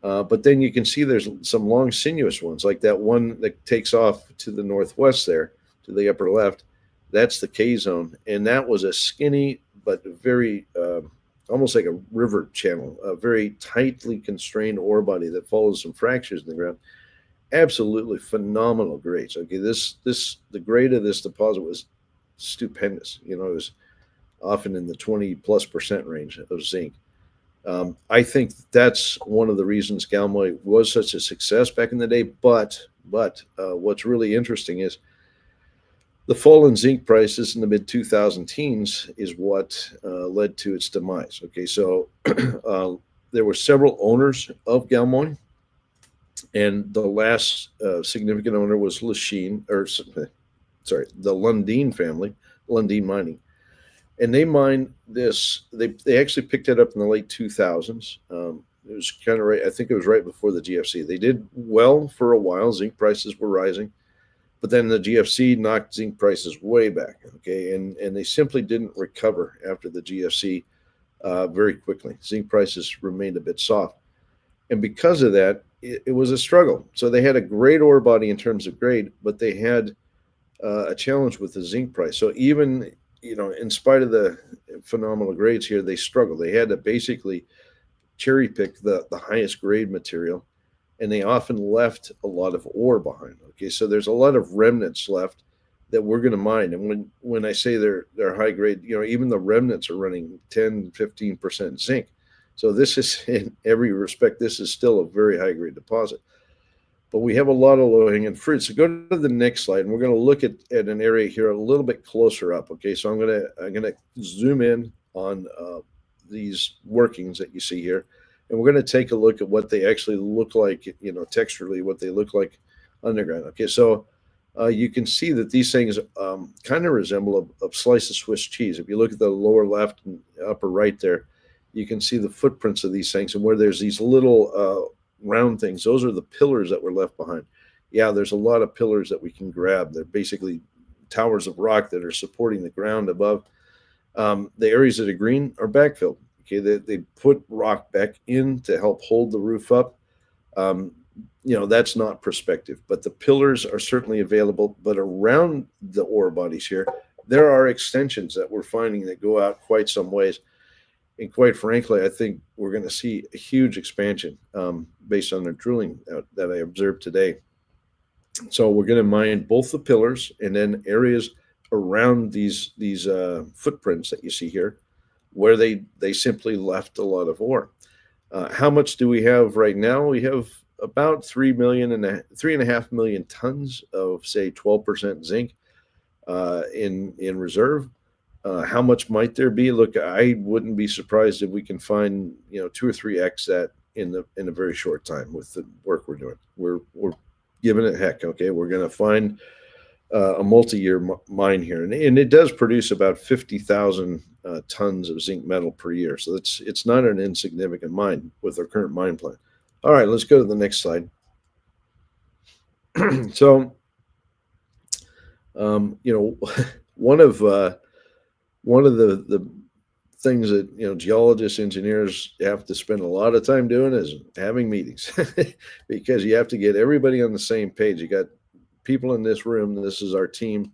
But then you can see there's some long sinuous ones, like that one that takes off to the northwest there, to the upper left. That's the K zone, and that was a skinny but very, almost like a river channel, a very tightly constrained ore body that follows some fractures in the ground. Absolutely phenomenal grades. Okay, the grade of this deposit was stupendous. It was often in the 20+% range of zinc. I think that's one of the reasons Galmoy was such a success back in the day. But what's really interesting is the fall in zinc prices in the mid 2000 teens is what led to its demise. Okay, so there were several owners of Galmoy, and the last significant owner was the Lundin family, Lundin Mining. And they mined this. They actually picked it up in the late 2000s. It was kind of right. I think it was right before the GFC. They did well for a while. Zinc prices were rising, but then the GFC knocked zinc prices way back. Okay, and they simply didn't recover after the GFC very quickly. Zinc prices remained a bit soft, and because of that, it was a struggle. So they had a great ore body in terms of grade, but they had a challenge with the zinc price. So even in spite of the phenomenal grades here, they struggled. They had to basically cherry pick the highest grade material, and they often left a lot of ore behind. Okay, so there's a lot of remnants left that we're going to mine. And when I say they're high grade, even the remnants are running 10-15% zinc. So this is, in every respect, this is still a very high grade deposit. But we have a lot of low-hanging fruit. So go to the next slide, and we're going to look at an area here a little bit closer up. Okay, so I'm gonna zoom in on these workings that you see here, and we're going to take a look at what they actually look like, texturally, what they look like underground. Okay, so you can see that these things kind of resemble a slice of Swiss cheese. If you look at the lower left and upper right there, you can see the footprints of these things, and where there's these little round things, those are the pillars that were left behind. Yeah, there's a lot of pillars that we can grab. They're basically towers of rock that are supporting the ground above. The areas that are green are backfilled. Okay, they put rock back in to help hold the roof up. That's not prospective, but the pillars are certainly available. But around the ore bodies here, there are extensions that we're finding that go out quite some ways. And quite frankly, I think we're going to see a huge expansion based on the drilling that I observed today. So we're going to mine both the pillars and then areas around these footprints that you see here, where they simply left a lot of ore. How much do we have right now? We have about 3.5 million tons of, say, 12% zinc in reserve. How much might there be? Look, I wouldn't be surprised if we can find 2 or 3x that in a very short time with the work we're doing. We're giving it heck. Okay, we're going to find a multi-year mine here, and it does produce about 50,000 tons of zinc metal per year. So it's not an insignificant mine with our current mine plan. All right, let's go to the next slide. So, one of the things that geologists, engineers have to spend a lot of time doing is having meetings because you have to get everybody on the same page. You got people in this room. This is our team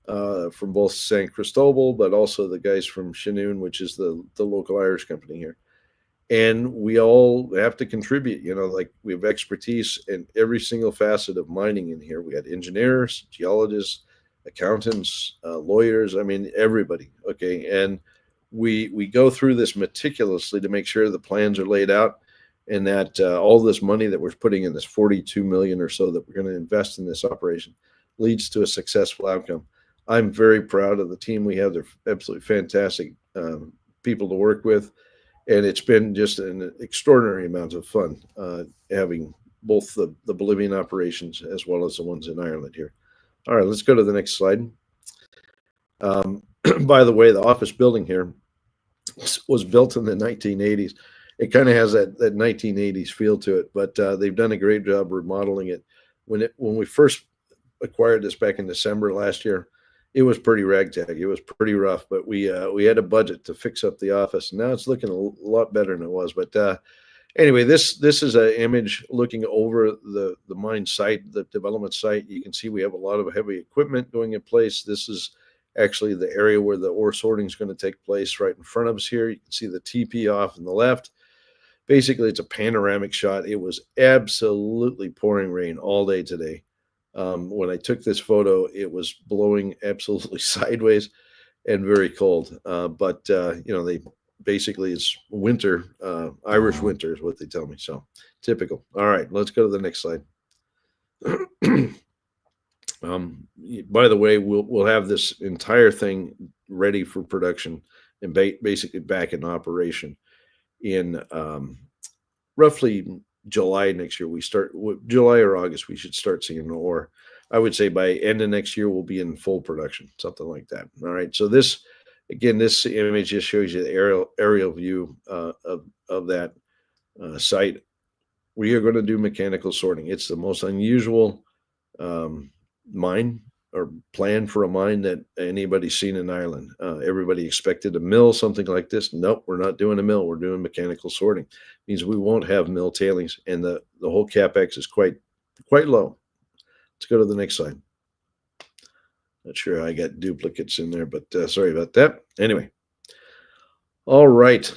from both San Cristobal, but also the guys from Chinoon, which is the local Irish company here. And we all have to contribute. Like we have expertise in every single facet of mining in here. We had engineers, geologists, accountants, lawyers, I mean, everybody. Okay. And we go through this meticulously to make sure the plans are laid out and that all this money that we're putting in, this 42 million or so that we're going to invest in this operation, leads to a successful outcome. I'm very proud of the team we have. They're absolutely fantastic people to work with, and it's been just an extraordinary amount of fun having both the Bolivian operations as well as the ones in Ireland here. All right, let's go to the next slide. By the way, the office building here was built in the 1980s. It kind of has that 1980s feel to it, but they've done a great job remodeling it. When we first acquired this back in December last year, it was pretty ragtag. It was pretty rough, but we had a budget to fix up the office. Now it's looking a lot better than it was. But anyway, this is an image looking over the mine site, the development site. You can see we have a lot of heavy equipment going in place. This is actually the area where the ore sorting is going to take place right in front of us here. You can see the TP off on the left. Basically, it's a panoramic shot. It was absolutely pouring rain all day today. When I took this photo, it was blowing absolutely sideways and very cold. But they basically it's winter, Irish winter is what they tell me. So typical. All right, let's go to the next slide. By the way, we'll have this entire thing ready for production and basically back in operation in roughly July next year. We start July or August. We should start seeing ore. I would say by end of next year we'll be in full production, something like that. All right. So this image just shows you the aerial view of that site. We are going to do mechanical sorting. It's the most unusual mine or plan for a mine that anybody's seen in Ireland. Everybody expected a mill, something like this. Nope, we're not doing a mill. We're doing mechanical sorting. It means we won't have mill tailings, and the whole capex is quite low. Let's go to the next slide. Not sure I got duplicates in there, but sorry about that. Anyway, all right.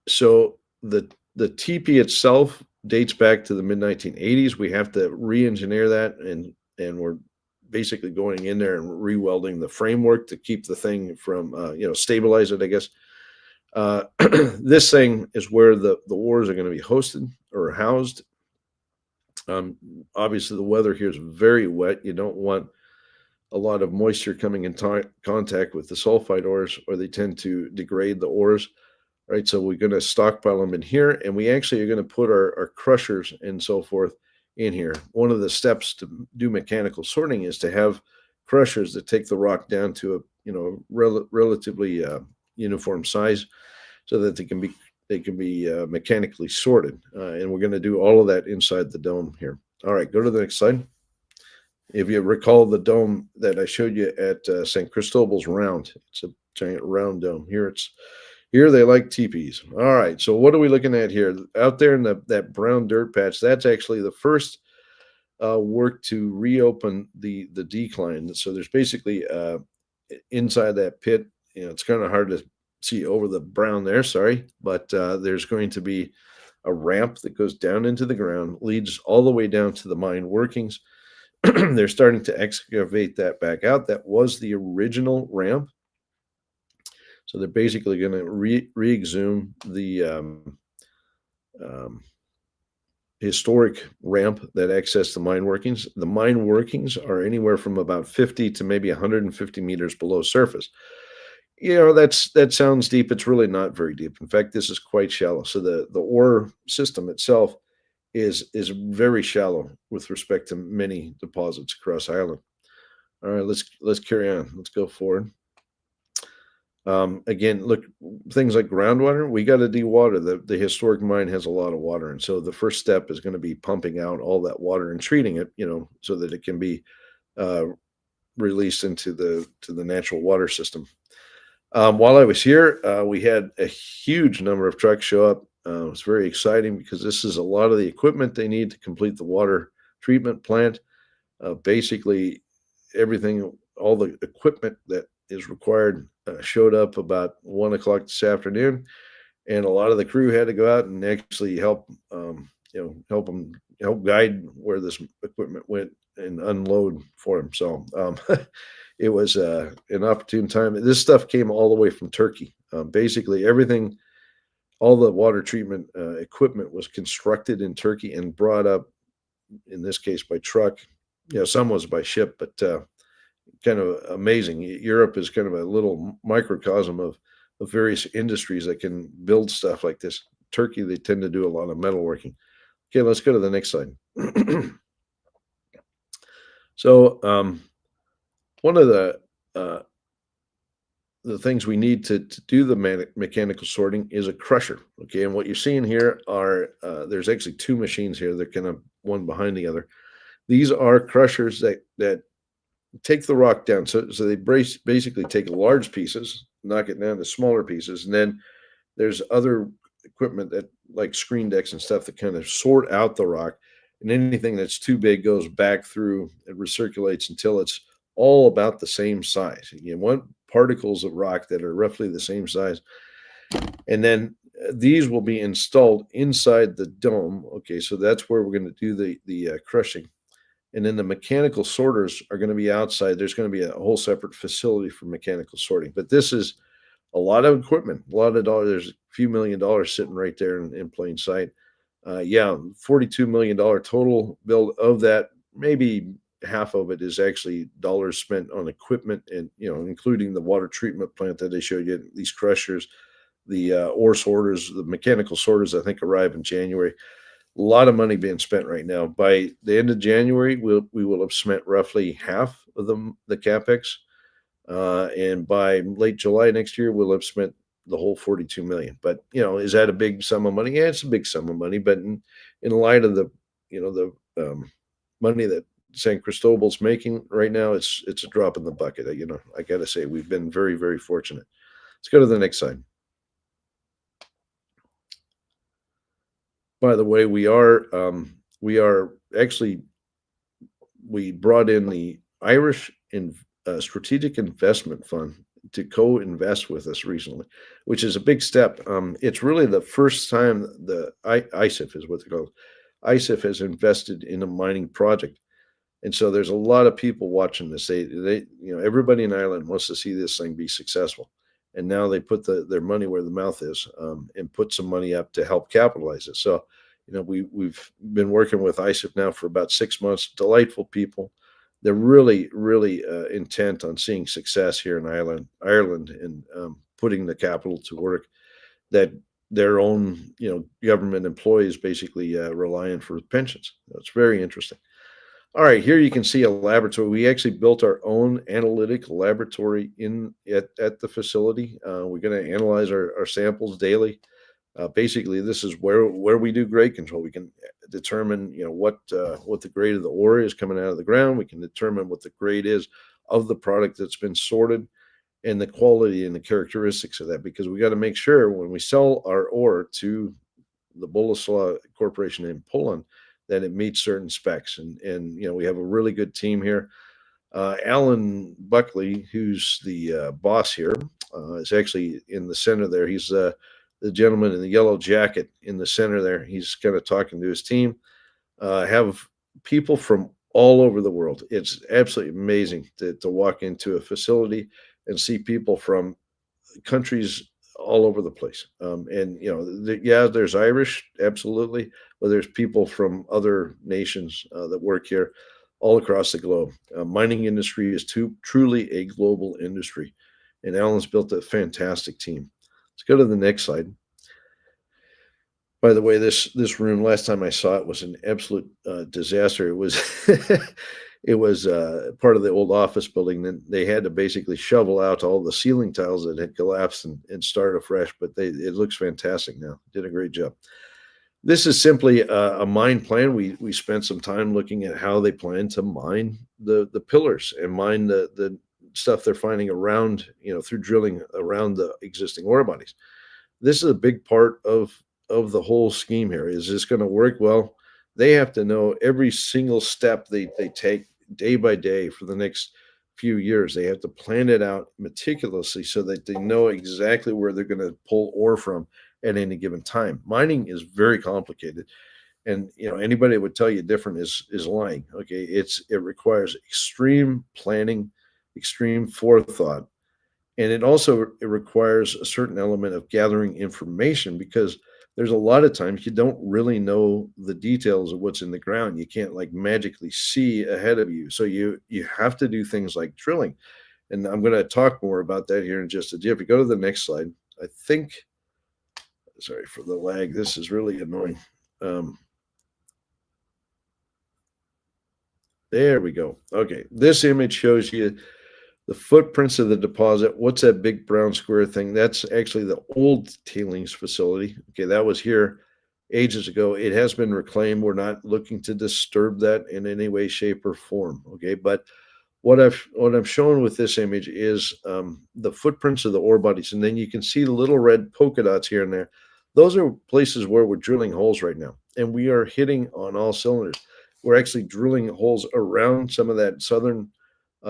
So the TP itself dates back to the mid 1980s. We have to re-engineer that, and we're basically going in there and re-welding the framework to keep the thing from stabilize it, I guess. This thing is where the ores are going to be hosted or housed. Obviously the weather here is very wet. You don't want a lot of moisture coming in contact with the sulfide ores, or they tend to degrade the ores. Right, so we're going to stockpile them in here, and we actually are going to put our crushers and so forth in here. One of the steps to do mechanical sorting is to have crushers that take the rock down to a relatively uniform size, so that they can be mechanically sorted. And we're going to do all of that inside the dome here. All right, go to the next slide. If you recall the dome that I showed you at St. Cristobal's round, it's a giant round dome. Here they like teepees. All right, so what are we looking at here? Out there in that brown dirt patch, that's actually the first work to reopen the decline. So there's basically inside that pit, it's kind of hard to see over the brown there, sorry, but there's going to be a ramp that goes down into the ground, leads all the way down to the mine workings. They're starting to excavate that back out. That was the original ramp. So they're basically going to re-exhume the historic ramp that accessed the mine workings. The mine workings are anywhere from about 50 to maybe 150 meters below surface. That sounds deep. It's really not very deep. In fact, this is quite shallow. So the ore system itself is very shallow with respect to many deposits across Ireland. All right, let's carry on. Let's go forward. Again, look, things like groundwater, we got to dewater. The historic mine has a lot of water, and so the first step is going to be pumping out all that water and treating it, so that it can be released into the natural water system. While I was here, we had a huge number of trucks show up. It was very exciting because this is a lot of the equipment they need to complete the water treatment plant. Basically, everything, all the equipment that is required showed up about 1 o'clock this afternoon, and a lot of the crew had to go out and actually help guide where this equipment went and unload for them. So it was an opportune time. This stuff came all the way from Turkey. Basically, everything, all the water treatment equipment was constructed in Turkey and brought up, in this case, by truck. Some was by ship, but kind of amazing. Europe is kind of a little microcosm of various industries that can build stuff like this. Turkey, they tend to do a lot of metalworking. Okay, let's go to the next slide. So one of the things we need to do the mechanical sorting is a crusher. Okay, and what you're seeing here are there's actually two machines here. They're kind of one behind the other. These are crushers that take the rock down. So they basically take large pieces, knock it down to smaller pieces, and then there's other equipment that like screen decks and stuff that kind of sort out the rock. And anything that's too big goes back through and recirculates until it's all about the same size. You want particles of rock that are roughly the same size. And then these will be installed inside the dome. Okay, so that's where we're going to do the crushing. And then the mechanical sorters are going to be outside. There's going to be a whole separate facility for mechanical sorting. But this is a lot of equipment, a lot of dollars. There's a few $1 million sitting right there in plain sight. Yeah, $42 million total build. Of that, maybe half of it is actually dollars spent on equipment, and including the water treatment plant that they showed you, these crushers, the ore sorters, the mechanical sorters. I think arrive in January. A lot of money being spent right now. By the end of January, we will have spent roughly half of the capex, and by late July next year, we'll have spent the whole 42 million. But is that a big sum of money? Yeah, it's a big sum of money. But in light of the money that San Cristobal's making right now, it's a drop in the bucket. I got to say we've been very, very fortunate. Let's go to the next slide. By the way, we brought in the Irish Strategic Investment Fund to co-invest with us recently, which is a big step. It's really the first time the ISIF is what they call it. ISIF has invested in a mining project, and so there's a lot of people watching this. They everybody in Ireland wants to see this thing be successful, and now they put their money where the mouth is, and put some money up to help capitalize it. So we've been working with ISIF now for about 6 months. Delightful people. They're really, really intent on seeing success here in Ireland, and putting the capital to work that their own, government employees basically rely on for pensions. That's very interesting. All right, here you can see a laboratory. We actually built our own analytical laboratory at the facility. We're going to analyze our samples daily. Basically, this is where we do grade control. We can determine, what the grade of the ore is coming out of the ground. We can determine what the grade is of the product that's been sorted, and the quality and the characteristics of that. Because we got to make sure when we sell our ore to the Boleslaw Corporation in Poland that it meets certain specs. And we have a really good team here. Alan Buckley, who's the boss here, is actually in the center there. He's the gentleman in the yellow jacket in the center there. He's kind of talking to his team. Have people from all over the world. It's absolutely amazing to walk into a facility and see people from countries all over the place. There's Irish, absolutely, but there's people from other nations that work here all across the globe. Mining industry is truly a global industry, and Alan's built a fantastic team. Let's go to the next slide. By the way, this room, last time I saw it, was an absolute disaster. It was it was part of the old office building. Then they had to basically shovel out all the ceiling tiles that had collapsed and start afresh. But it looks fantastic now. Did a great job. This is simply a mine plan. We spent some time looking at how they plan to mine the pillars and mine the stuff they're finding around, through drilling around the existing ore bodies. This is a big part of the whole scheme here. Is this going to work? Well, they have to know every single step they take day by day for the next few years. They have to plan it out meticulously so that they know exactly where they're going to pull ore from at any given time. Mining is very complicated, and anybody that would tell you different is lying. Okay, it requires extreme planning, extreme forethought, and it requires a certain element of gathering information, because there's a lot of times you don't really know the details of what's in the ground. You can't like magically see ahead of you. So you have to do things like drilling. And I'm going to talk more about that here in just a bit. If you go to the next slide, I think, sorry for the lag. This is really annoying. There we go. Okay. This image shows you the footprints of the deposit. What's that big brown square thing? That's actually the old tailings facility. Okay. That was here ages ago. It has been reclaimed. We're not looking to disturb that in any way, shape, or form. Okay. But what I'm showing with this image is the footprints of the ore bodies, and then you can see the little red polka dots here and there. Those are places where we're drilling holes right now, and we are hitting on all cylinders. We're actually drilling holes around some of that southern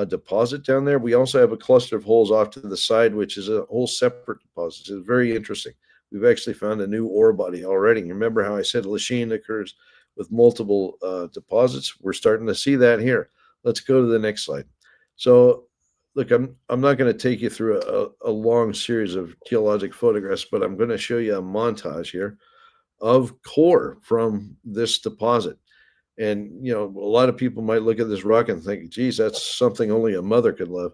deposit down there. We also have a cluster of holes off to the side, which is a whole separate deposit. It's very interesting. We've actually found a new ore body already. Remember how I said lachine occurs with multiple deposits? We're starting to see that here. Let's go to the next slide. So, look, I'm not going to take you through a long series of geologic photographs, but I'm going to show you a montage here of core from this deposit. And, you know, a lot of people might look at this rock and think, geez, that's something only a mother could love.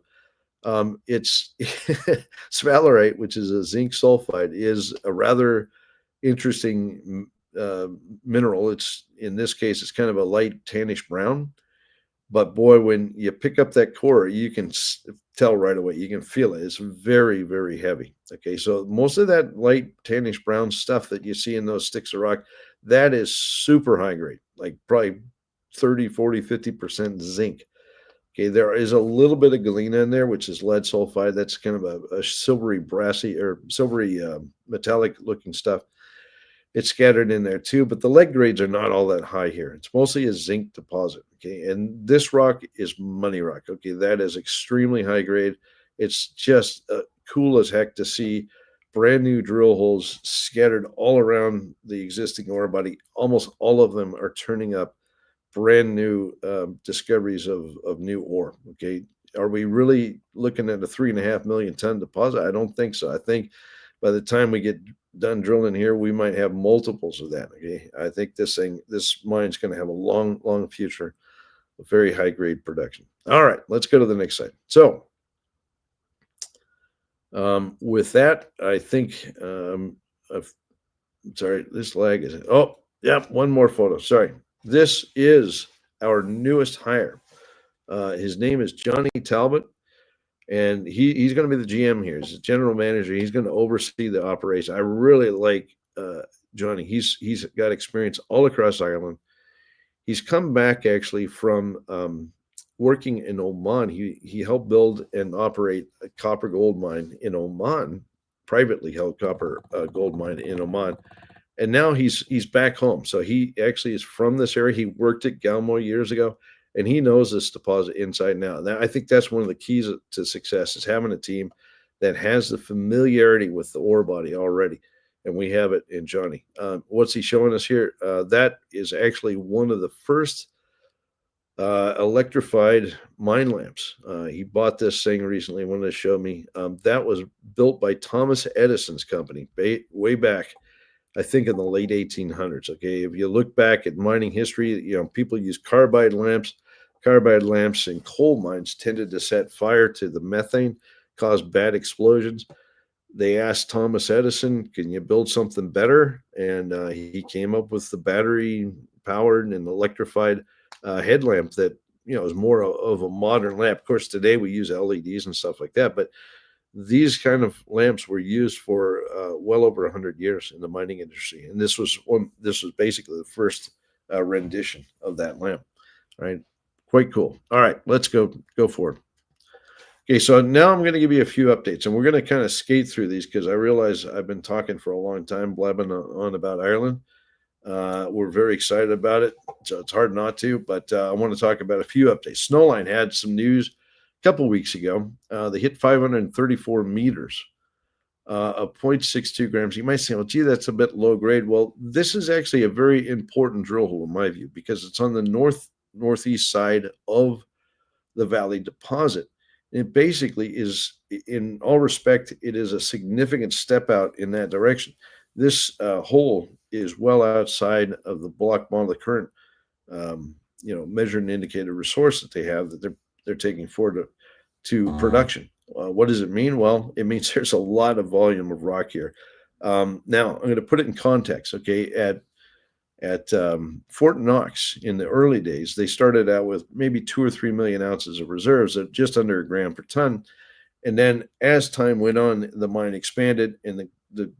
It's sphalerite, which is a zinc sulfide, is a rather interesting mineral. It's, in this case, it's kind of a light tannish brown. But boy, when you pick up that core, you can tell right away. You can feel it. It's very, very heavy. Okay, so most of that light tannish brown stuff that you see in those sticks of rock, that is super high grade, like probably 30, 40, 50% zinc. Okay, there is a little bit of galena in there, which is lead sulfide. That's kind of a silvery, brassy, or silvery metallic looking stuff. It's scattered in there too, but the lead grades are not all that high here. It's mostly a zinc deposit. Okay, and this rock is money rock. Okay, that is extremely high grade. It's just cool as heck to see brand new drill holes scattered all around the existing ore body. Almost all of them are turning up brand new discoveries of new ore. Okay, are we really looking at a 3.5 million ton deposit? I don't think so. I think by the time we get done drilling here, we might have multiples of that. Okay, I think this mine's going to have a long future, a very high grade production. All right, let's go to the next slide. So, with that, I think sorry, this lag is. Oh, yeah, one more photo. Sorry, this is our newest hire. His name is Johnny Talbot. And he's going to be the GM here. He's the general manager. He's going to oversee the operation. I really like Johnny. He's got experience all across Ireland. He's come back actually from working in Oman. He helped build and operate a copper gold mine in Oman, privately held copper gold mine in Oman. And now he's back home. So he actually is from this area. He worked at Galmo years ago. And he knows this deposit inside and out. Now, I think that's one of the keys to success is having a team that has the familiarity with the ore body already. And we have it in Johnny. What's he showing us here? That is actually one of the first electrified mine lamps. He bought this thing recently, wanted to show me. That was built by Thomas Edison's company way back, I think, in the late 1800s. Okay, if you look back at mining history, you know, people use carbide lamps. Carbide lamps in coal mines tended to set fire to the methane, cause bad explosions. They asked Thomas Edison, "Can you build something better?" And he came up with the battery-powered and electrified headlamp that, you know, is more of a modern lamp. Of course, today we use LEDs and stuff like that, but these kind of lamps were used for well over 100 years in the mining industry, and this was basically the first rendition of that lamp. Right, quite cool. All right, let's go forward. Okay, so now I'm going to give you a few updates, and we're going to kind of skate through these because I realize I've been talking for a long time, blabbing on about Ireland. We're very excited about it, so it's hard not to. But I want to talk about a few updates. Snowline had some news couple weeks ago. They hit 534 meters of 0.62 grams. You might say, well, gee, that's a bit low grade. Well, this is actually a very important drill hole in my view because it's on the northeast side of the Valley deposit. It basically is, in all respect, it is a significant step out in that direction. This hole is well outside of the block model, the current measured and indicated resource that they have that they're taking forward to production. What does it mean? Well, it means there's a lot of volume of rock here. Now, I'm going to put it in context. Okay, at Fort Knox in the early days, they started out with maybe 2 or 3 million ounces of reserves at just under a gram per ton. And then as time went on, the mine expanded and the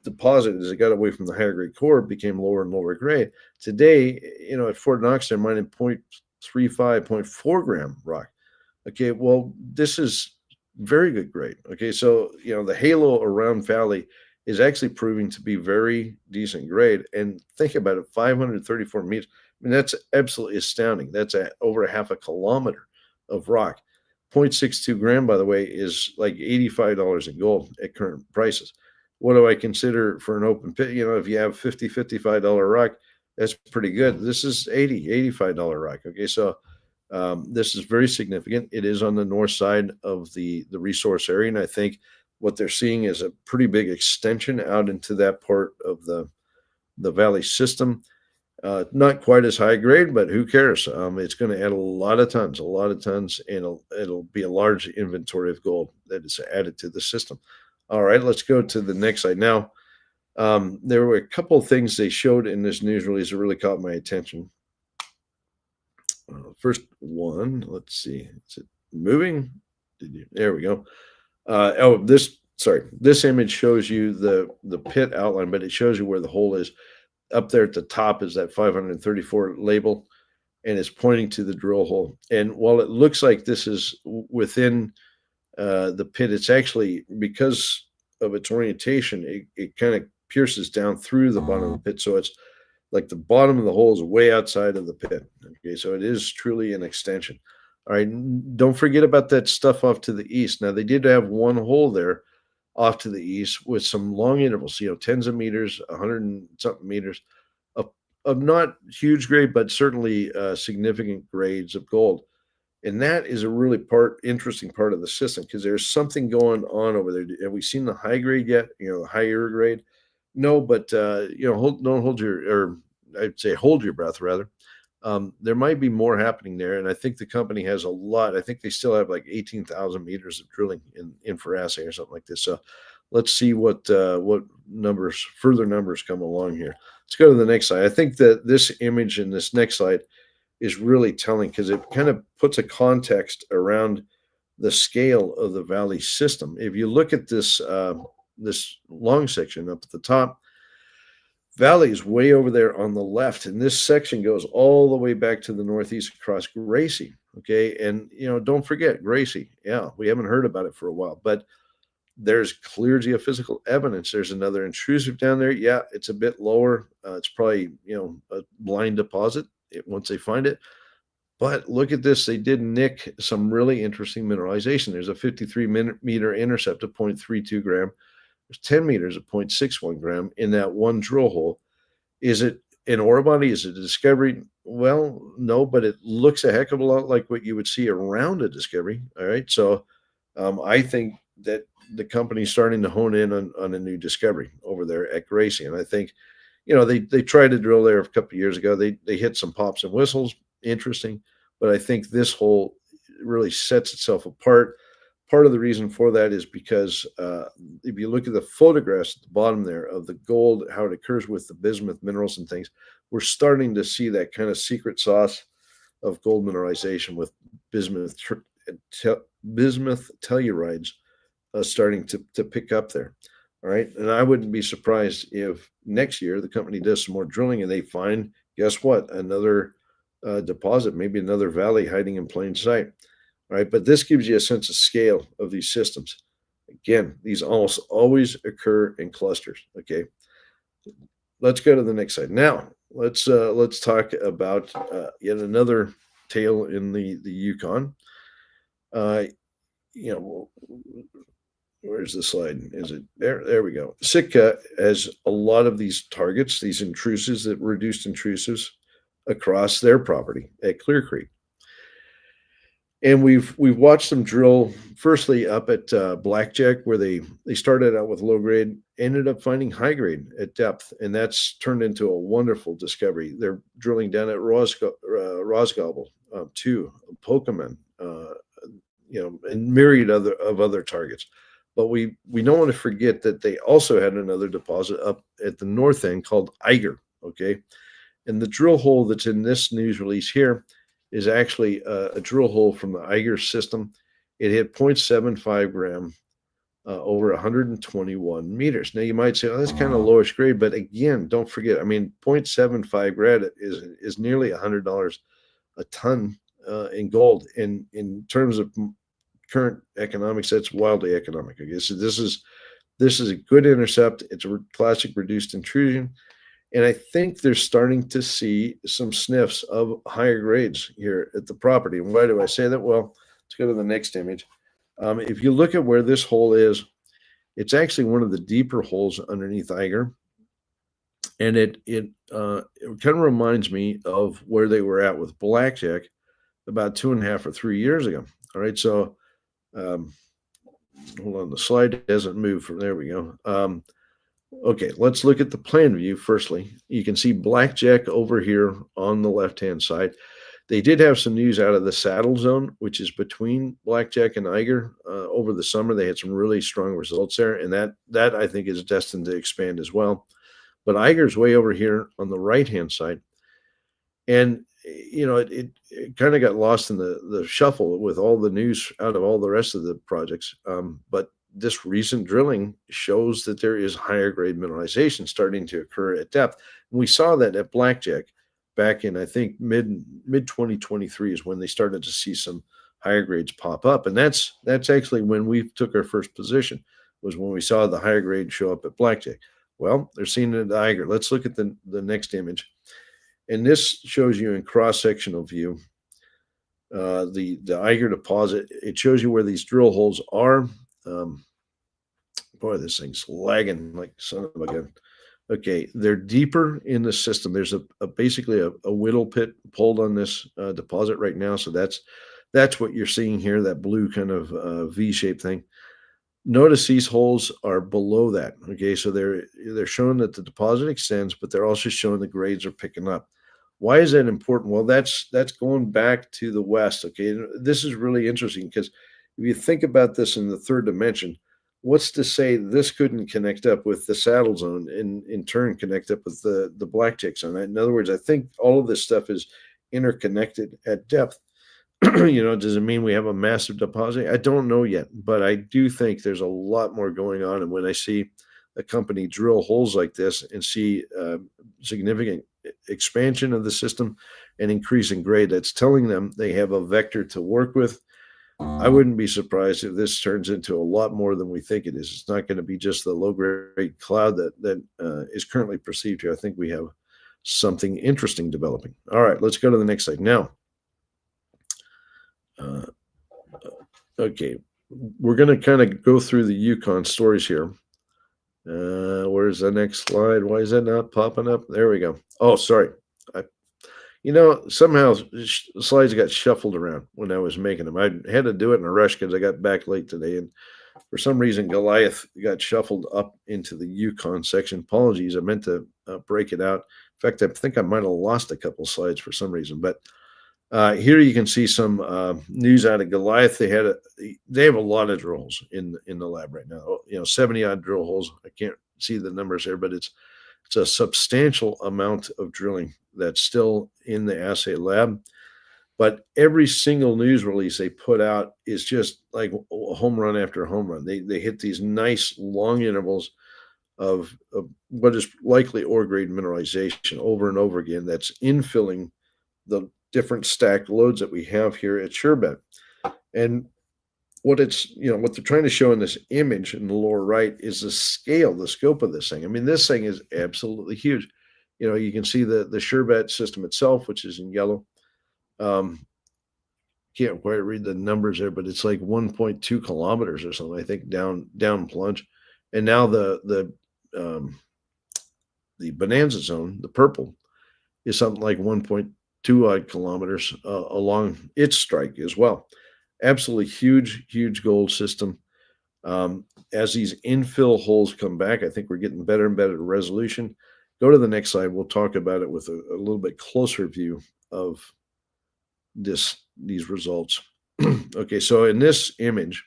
deposit, as it got away from the higher grade core, became lower and lower grade. Today, at Fort Knox, they're mining 0.35, 0.4 gram rock. Okay, well, this is very good grade. Okay, so, the halo around Valley is actually proving to be very decent grade. And think about it, 534 meters. I mean, that's absolutely astounding. That's over a half a kilometer of rock. 0.62 gram, by the way, is like $85 in gold at current prices. What do I consider for an open pit? If you have $50, $55 rock, that's pretty good. This is $80, $85 rock. Okay, so this is very significant. It is on the north side of the resource area, and I think what they're seeing is a pretty big extension out into that part of the valley system. Not quite as high grade, but who cares? It's going to add a lot of tons, and it'll be a large inventory of gold that is added to the system. All right, let's go to the next slide. Now, there were a couple of things they showed in this news release that really caught my attention. First one, let's see, is it moving? There we go. This image shows you the pit outline, but it shows you where the hole is. Up there at the top is that 534 label, and it's pointing to the drill hole. And while it looks like this is within the pit, it's actually, because of its orientation, it kind of pierces down through the bottom of the pit. So it's like the bottom of the hole is way outside of the pit. Okay, so it is truly an extension. All right, don't forget about that stuff off to the east. Now, they did have one hole there off to the east with some long intervals, tens of meters, 100 and something meters of not huge grade, but certainly significant grades of gold. And that is a really interesting part of the system, because there's something going on over there. Have we seen the high grade yet? The higher grade? No, but hold your breath rather. There might be more happening there, and I think the company has a lot. I think they still have like 18,000 meters of drilling in for assay or something like this. So let's see what further numbers come along here. Let's go to the next slide. I think that this image in this next slide is really telling, because it kind of puts a context around the scale of the valley system. If you look at this long section up at the top, valley is way over there on the left, and this section goes all the way back to the northeast across Gracie. Okay, and don't forget Gracie. Yeah, we haven't heard about it for a while, but there's clear geophysical evidence. There's another intrusive down there. Yeah, it's a bit lower. It's probably a blind deposit once they find it. But look at this. They did nick some really interesting mineralization. There's a 53 meter intercept of 0.32 gram. There's 10 meters of 0.61 gram in that one drill hole. Is it an ore body? Is it a discovery? Well, no, but it looks a heck of a lot like what you would see around a discovery. All right. So I think that the company's starting to hone in on a new discovery over there at Gracie. And I think, they tried to drill there a couple of years ago. They hit some pops and whistles. Interesting. But I think this hole really sets itself apart. Part of the reason for that is because if you look at the photographs at the bottom there of the gold, how it occurs with the bismuth minerals and things, we're starting to see that kind of secret sauce of gold mineralization with bismuth tellurides starting to pick up there. All right. And I wouldn't be surprised if next year the company does some more drilling and they find, guess what, another deposit, maybe another valley hiding in plain sight. All right. But this gives you a sense of scale of these systems. Again, these almost always occur in clusters. Okay. Let's go to the next slide. Now, let's talk about yet another tale in the Yukon. Where's the slide? Is it there? There we go. Sitka has a lot of these targets, these intrusives, that reduced intrusives across their property at Clear Creek. And we've watched them drill. Firstly, up at Blackjack, where they started out with low grade, ended up finding high grade at depth, and that's turned into a wonderful discovery. They're drilling down at Rosgobble too, Pokemon, and myriad other targets. But we don't want to forget that they also had another deposit up at the north end called Eiger. Okay, and the drill hole that's in this news release here is actually a drill hole from the Eiger system. It hit 0.75 gram over 121 meters. Now you might say, oh, that's kind of lowish grade, but again, don't forget, I mean, 0.75 grade is nearly $100 a ton in gold. In terms of current economics, that's wildly economic. Okay, so this is a good intercept. It's a classic reduced intrusion. And I think they're starting to see some sniffs of higher grades here at the property. And why do I say that? Well, let's go to the next image. If you look at where this hole is, it's actually one of the deeper holes underneath Eiger. And it kind of reminds me of where they were at with Blackjack about 2.5 or 3 years ago. All right, so hold on, the slide hasn't moved from there. We go. Okay, let's look at the plan view firstly. You can see Blackjack over here on the left-hand side. They did have some news out of the saddle zone, which is between Blackjack and Eiger. Over the summer, they had some really strong results there, and that I think is destined to expand as well. But Eiger's way over here on the right-hand side. And, it kind of got lost in the shuffle with all the news out of all the rest of the projects. But this recent drilling shows that there is higher grade mineralization starting to occur at depth. And we saw that at Blackjack back in, I think, mid 2023 is when they started to see some higher grades pop up. And that's actually when we took our first position, was when we saw the higher grade show up at Blackjack. Well, they're seeing it at Eiger. Let's look at the next image. And this shows you in cross-sectional view the Eiger deposit. It shows you where these drill holes are. Boy, this thing's lagging like son of a gun. Okay, they're deeper in the system. There's basically a whittle pit pulled on this deposit right now. So that's what you're seeing here, that blue kind of V-shaped thing. Notice these holes are below that. Okay, so they're showing that the deposit extends, but they're also showing the grades are picking up. Why is that important? Well, that's going back to the west. Okay, this is really interesting because if you think about this in the third dimension, what's to say this couldn't connect up with the saddle zone and in turn connect up with the Blackjack zone? In other words, I think all of this stuff is interconnected at depth. Does it mean we have a massive deposit? I don't know yet, but I do think there's a lot more going on. And when I see a company drill holes like this and see significant expansion of the system and increasing grade, that's telling them they have a vector to work with. I wouldn't be surprised if this turns into a lot more than we think it is. It's not going to be just the low-grade cloud that is currently perceived here. I think we have something interesting developing. All right, let's go to the next slide. Now, okay, we're going to kind of go through the Yukon stories here. Where's the next slide? Why is that not popping up? There we go. Oh, sorry. Somehow slides got shuffled around when I was making them. I had to do it in a rush because I got back late today. And for some reason, Goliath got shuffled up into the Yukon section. Apologies. I meant to break it out. In fact, I think I might have lost a couple slides for some reason. But here you can see some news out of Goliath. They have a lot of drill holes in the lab right now. 70 odd drill holes. I can't see the numbers there, but it's a substantial amount of drilling that's still in the assay lab. But every single news release they put out is just like a home run after home run. They hit these nice long intervals of what is likely ore grade mineralization over and over again that's infilling the different stacked loads that we have here at Sherbet. And what they're trying to show in this image in the lower right is the scope of this thing. I mean, this thing is absolutely huge. You can see the Sherbet system itself, which is in yellow. Can't quite read the numbers there, but it's like 1.2 kilometers or something, I think, down plunge. And now the Bonanza zone, the purple, is something like 1.2 odd kilometers along its strike as well. absolutely huge gold system. As these infill holes come back, I think we're getting better and better resolution. Go to the next slide. We'll talk about it with a little bit closer view of these results. Okay, so in this image,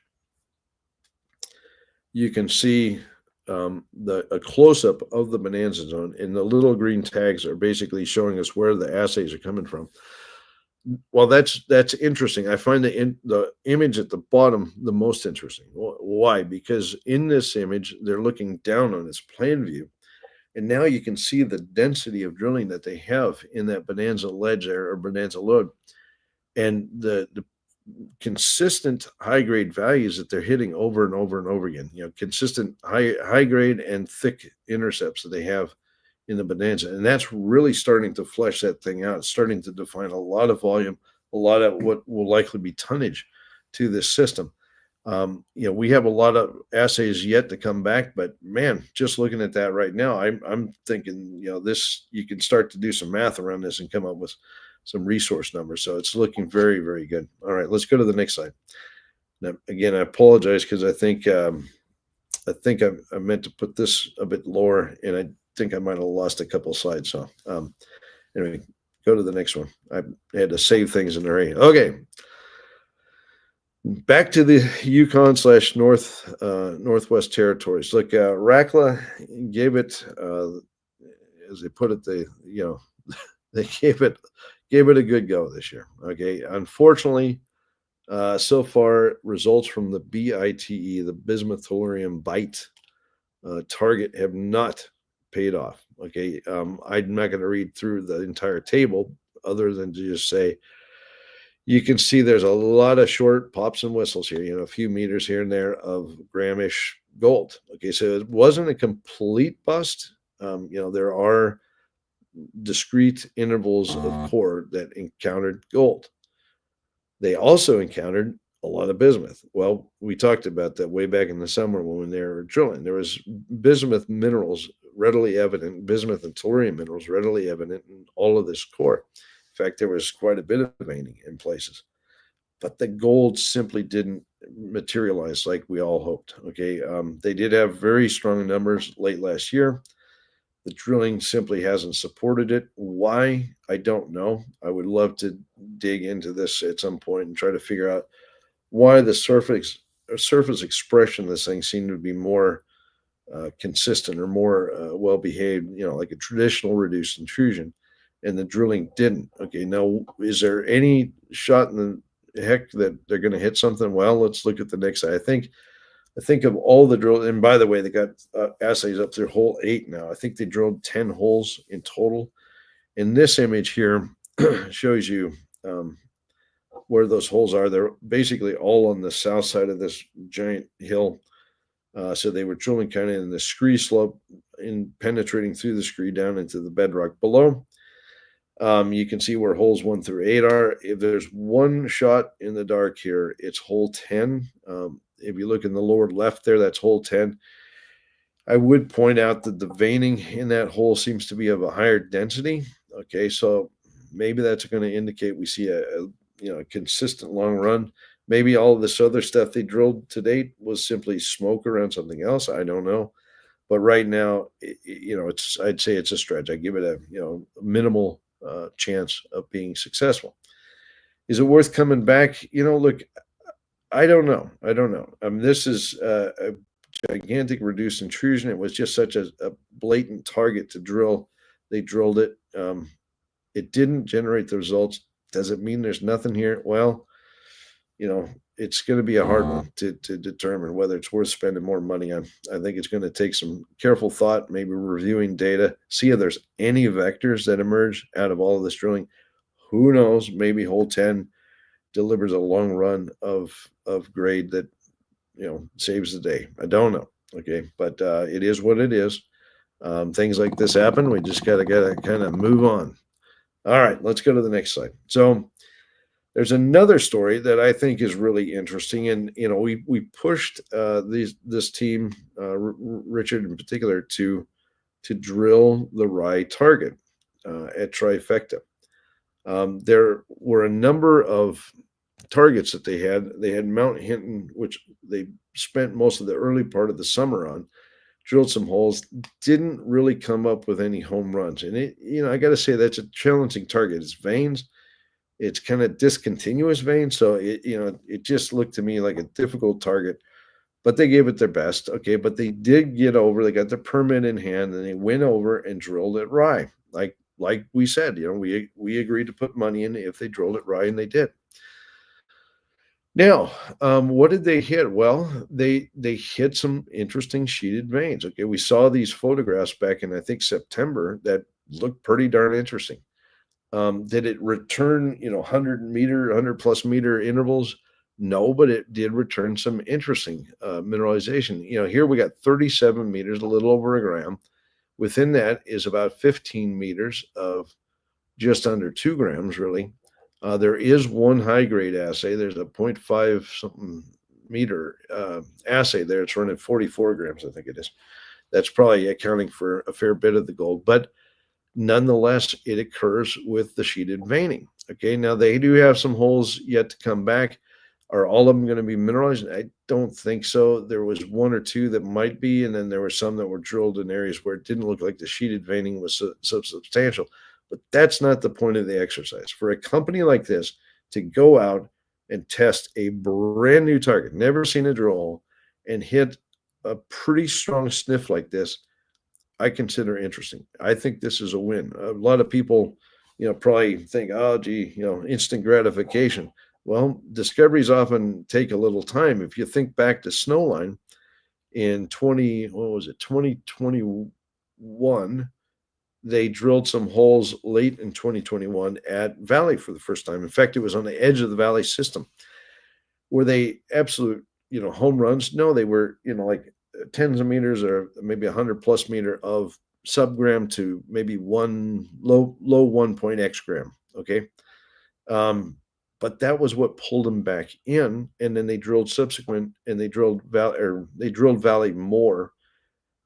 you can see a close-up of the bonanza zone, and the little green tags are basically showing us where the assays are coming from. Well, that's interesting. I find the image at the bottom the most interesting. Why? Because in this image, they're looking down on its plan view, and now you can see the density of drilling that they have in that bonanza ledge there, or bonanza lode, and the consistent high grade values that they're hitting over and over and over again. Consistent high grade and thick intercepts that they have in the bonanza, and that's really starting to flesh that thing out. It's starting to define a lot of volume, a lot of what will likely be tonnage to this system. We have a lot of assays yet to come back, but man, just looking at that right now, I'm thinking, this, you can start to do some math around this and come up with some resource numbers. So it's looking very, very good. All right, let's go to the next slide. Now, again, I apologize because I think I meant to put this a bit lower, and I think I might have lost a couple slides. So anyway, go to the next one. I had to save things in a hurry. Okay. Back to the Yukon/Northwest Territories. Look, Rackla gave it, as they put it, they gave it a good go this year. Okay, unfortunately, so far results from the BITE, the bismuth tellurium bite target, have not paid off. Okay, I'm not going to read through the entire table other than to just say, you can see there's a lot of short pops and whistles here, a few meters here and there of gramish gold. Okay, so it wasn't a complete bust. There are discrete intervals of core that encountered gold. They also encountered a lot of bismuth. Well, we talked about that way back in the summer when they were drilling. There was bismuth minerals readily evident, bismuth and tellurium minerals readily evident in all of this core. In fact, there was quite a bit of veining in places, but the gold simply didn't materialize like we all hoped. Okay, they did have very strong numbers late last year. The drilling simply hasn't supported it. Why? I don't know. I would love to dig into this at some point and try to figure out why the surface expression of this thing seemed to be more consistent or more well behaved, like a traditional reduced intrusion, and the drilling didn't. Okay, now is there any shot in the heck that they're going to hit something? Well, let's look at the next side. I think of all the drills, and by the way, they got assays up their hole 8 now. I think they drilled 10 holes in total. And this image here shows you where those holes are. They're basically all on the south side of this giant hill. So they were drilling kind of in the scree slope and penetrating through the scree down into the bedrock below. You can see where holes 1 through 8 are. If there's one shot in the dark here, it's hole 10. If you look in the lower left there, that's hole 10. I would point out that the veining in that hole seems to be of a higher density. Okay, so maybe that's going to indicate we see a consistent long run. Maybe all of this other stuff they drilled to date was simply smoke around something else. I don't know. But right now, I'd say it's a stretch. I give it a minimal chance of being successful. Is it worth coming back? Look, I don't know. This is a gigantic reduced intrusion. It was just such a blatant target to drill. They drilled it. It didn't generate the results. Does it mean there's nothing here? Well, it's going to be a hard one to determine whether it's worth spending more money on. I think it's going to take some careful thought, maybe reviewing data, see if there's any vectors that emerge out of all of this drilling. Who knows? Maybe hole 10 delivers a long run of grade that saves the day. I don't know. Okay, but it is what it is. Things like this happen. We just gotta kind of move on. All right, let's go to the next slide. So there's another story that I think is really interesting, and we pushed this team, Richard in particular, to drill the rye target at Trifecta. There were a number of targets that they had. They had Mount Hinton, which they spent most of the early part of the summer on, drilled some holes, didn't really come up with any home runs. And I got to say that's a challenging target. It's veins, it's kind of discontinuous veins, so it just looked to me like a difficult target. But they gave it their best, okay. But they did get over. They got the permit in hand, and they went over and drilled it rye, like we said. We agreed to put money in if they drilled it rye, and they did. Now, what did they hit? Well, they hit some interesting sheeted veins. Okay, we saw these photographs back in, I think, September that looked pretty darn interesting. Did it return, 100 plus meter intervals? No, but it did return some interesting mineralization. Here we got 37 meters, a little over a gram. Within that is about 15 meters of just under 2 grams, really. There is one high grade assay. There's a 0.5 something meter assay there. It's running 44 grams, I think it is. That's probably accounting for a fair bit of the gold, but nonetheless, it occurs with the sheeted veining. Okay, now they do have some holes yet to come back. Are all of them going to be mineralized? I don't think so. There was one or two that might be, and then there were some that were drilled in areas where it didn't look like the sheeted veining was so substantial. But that's not the point of the exercise. For a company like this to go out and test a brand new target, never seen a drill hole, and hit a pretty strong sniff like this, I consider interesting. I think this is a win. A lot of people, probably think, oh, gee, instant gratification. Well, discoveries often take a little time. If you think back to Snowline in 2021, they drilled some holes late in 2021 at Valley for the first time. In fact, it was on the edge of the Valley system. Were they absolute, home runs? No, they were, like tens of meters or maybe 100 plus meter of subgram to maybe one low 1.x gram. Okay. But that was what pulled them back in. And then they drilled subsequent, and they drilled Valley more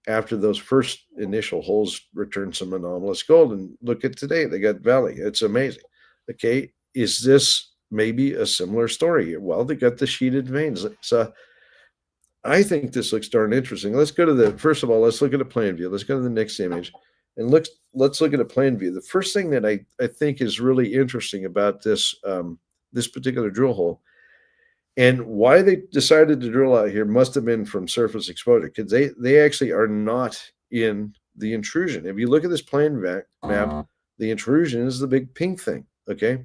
after those first initial holes returned some anomalous gold. And look at today, they got Valley. It's amazing. Okay. Is this maybe a similar story here? Well, they got the sheeted veins. So I think this looks darn interesting. Let's go to first of all, let's look at a plan view. Let's go to the next image and let's look at a plan view. The first thing that I think is really interesting about this, this particular drill hole, and why they decided to drill out here must have been from surface exposure, because they actually are not in the intrusion. If you look at this plan map, the intrusion is the big pink thing. Okay.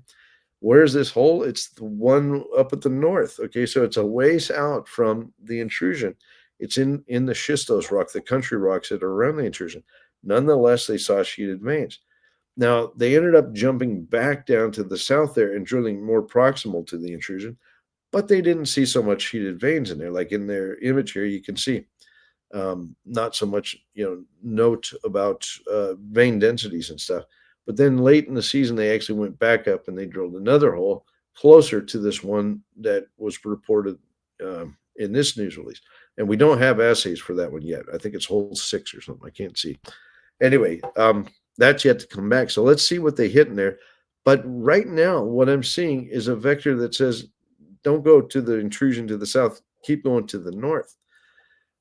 Where's this hole? It's the one up at the north. Okay. So it's a ways out from the intrusion. It's in the schistose rock, the country rocks that are around the intrusion. Nonetheless, they saw sheeted veins. Now, they ended up jumping back down to the south there and drilling more proximal to the intrusion, but they didn't see so much sheeted veins in there. Like in their image here, you can see not so much, note about vein densities and stuff. But then late in the season, they actually went back up and they drilled another hole closer to this one that was reported in this news release. And we don't have assays for that one yet. I think it's hole 6 or something. I can't see. Anyway, that's yet to come back. So let's see what they hit in there. But right now, what I'm seeing is a vector that says, don't go to the intrusion to the south, keep going to the north.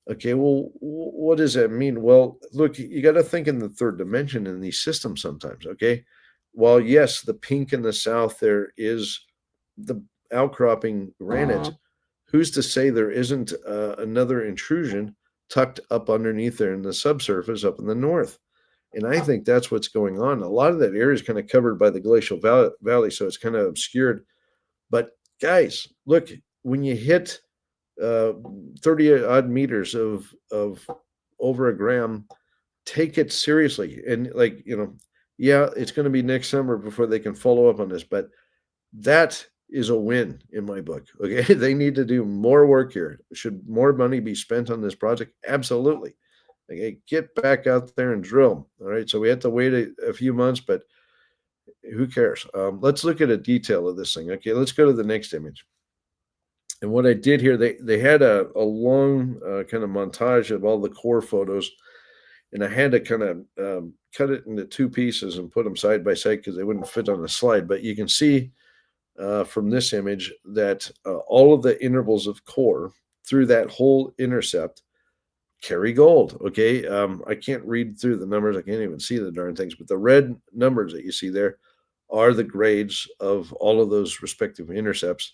Okay, well, what does that mean? Well, look, you got to think in the third dimension in these systems sometimes, okay? While, yes, the pink in the south there is the outcropping granite, who's to say there isn't another intrusion tucked up underneath there in the subsurface up in the north? And I think that's what's going on. A lot of that area is kind of covered by the glacial valley, so it's kind of obscured. But guys, look, when you hit 30 odd meters of over a gram, take it seriously. And yeah, it's going to be next summer before they can follow up on this, but that is a win in my book. Okay. They need to do more work here. Should more money be spent on this project? Absolutely. Okay. Get back out there and drill. All right. So we had to wait a few months, but who cares? Let's look at a detail of this thing. Okay. Let's go to the next image. And what I did here, they had a long kind of montage of all the core photos, and I had to kind of cut it into two pieces and put them side by side because they wouldn't fit on the slide. But you can see from this image that all of the intervals of core through that whole intercept carry gold. Okay. I can't read through the numbers. I can't even see the darn things, but the red numbers that you see there are the grades of all of those respective intercepts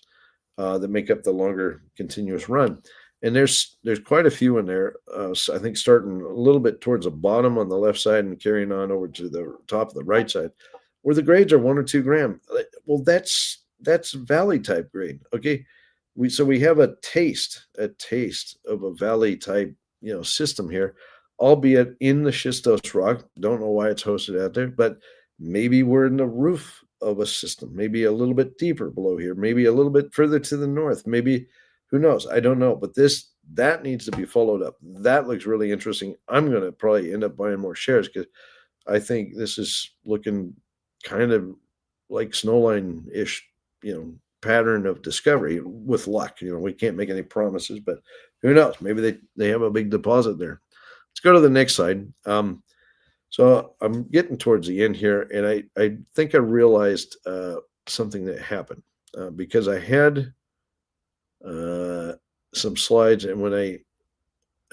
that make up the longer continuous run. And there's quite a few in there. So I think starting a little bit towards the bottom on the left side and carrying on over to the top of the right side, where the grades are 1 or 2 gram. Well, that's valley type grade. Okay, we have a taste of a valley type system here, albeit in the schistose rock. Don't know why it's hosted out there, but maybe we're in the roof of a system, maybe a little bit deeper below here, maybe a little bit further to the north, maybe who knows? I don't know, but that needs to be followed up. That looks really interesting. I'm going to probably end up buying more shares because I think this is looking kind of like snowline-ish, pattern of discovery with luck. We can't make any promises, but who knows? Maybe they have a big deposit there. Let's go to the next slide. So I'm getting towards the end here, and I think I realized something that happened because I had some slides, and when I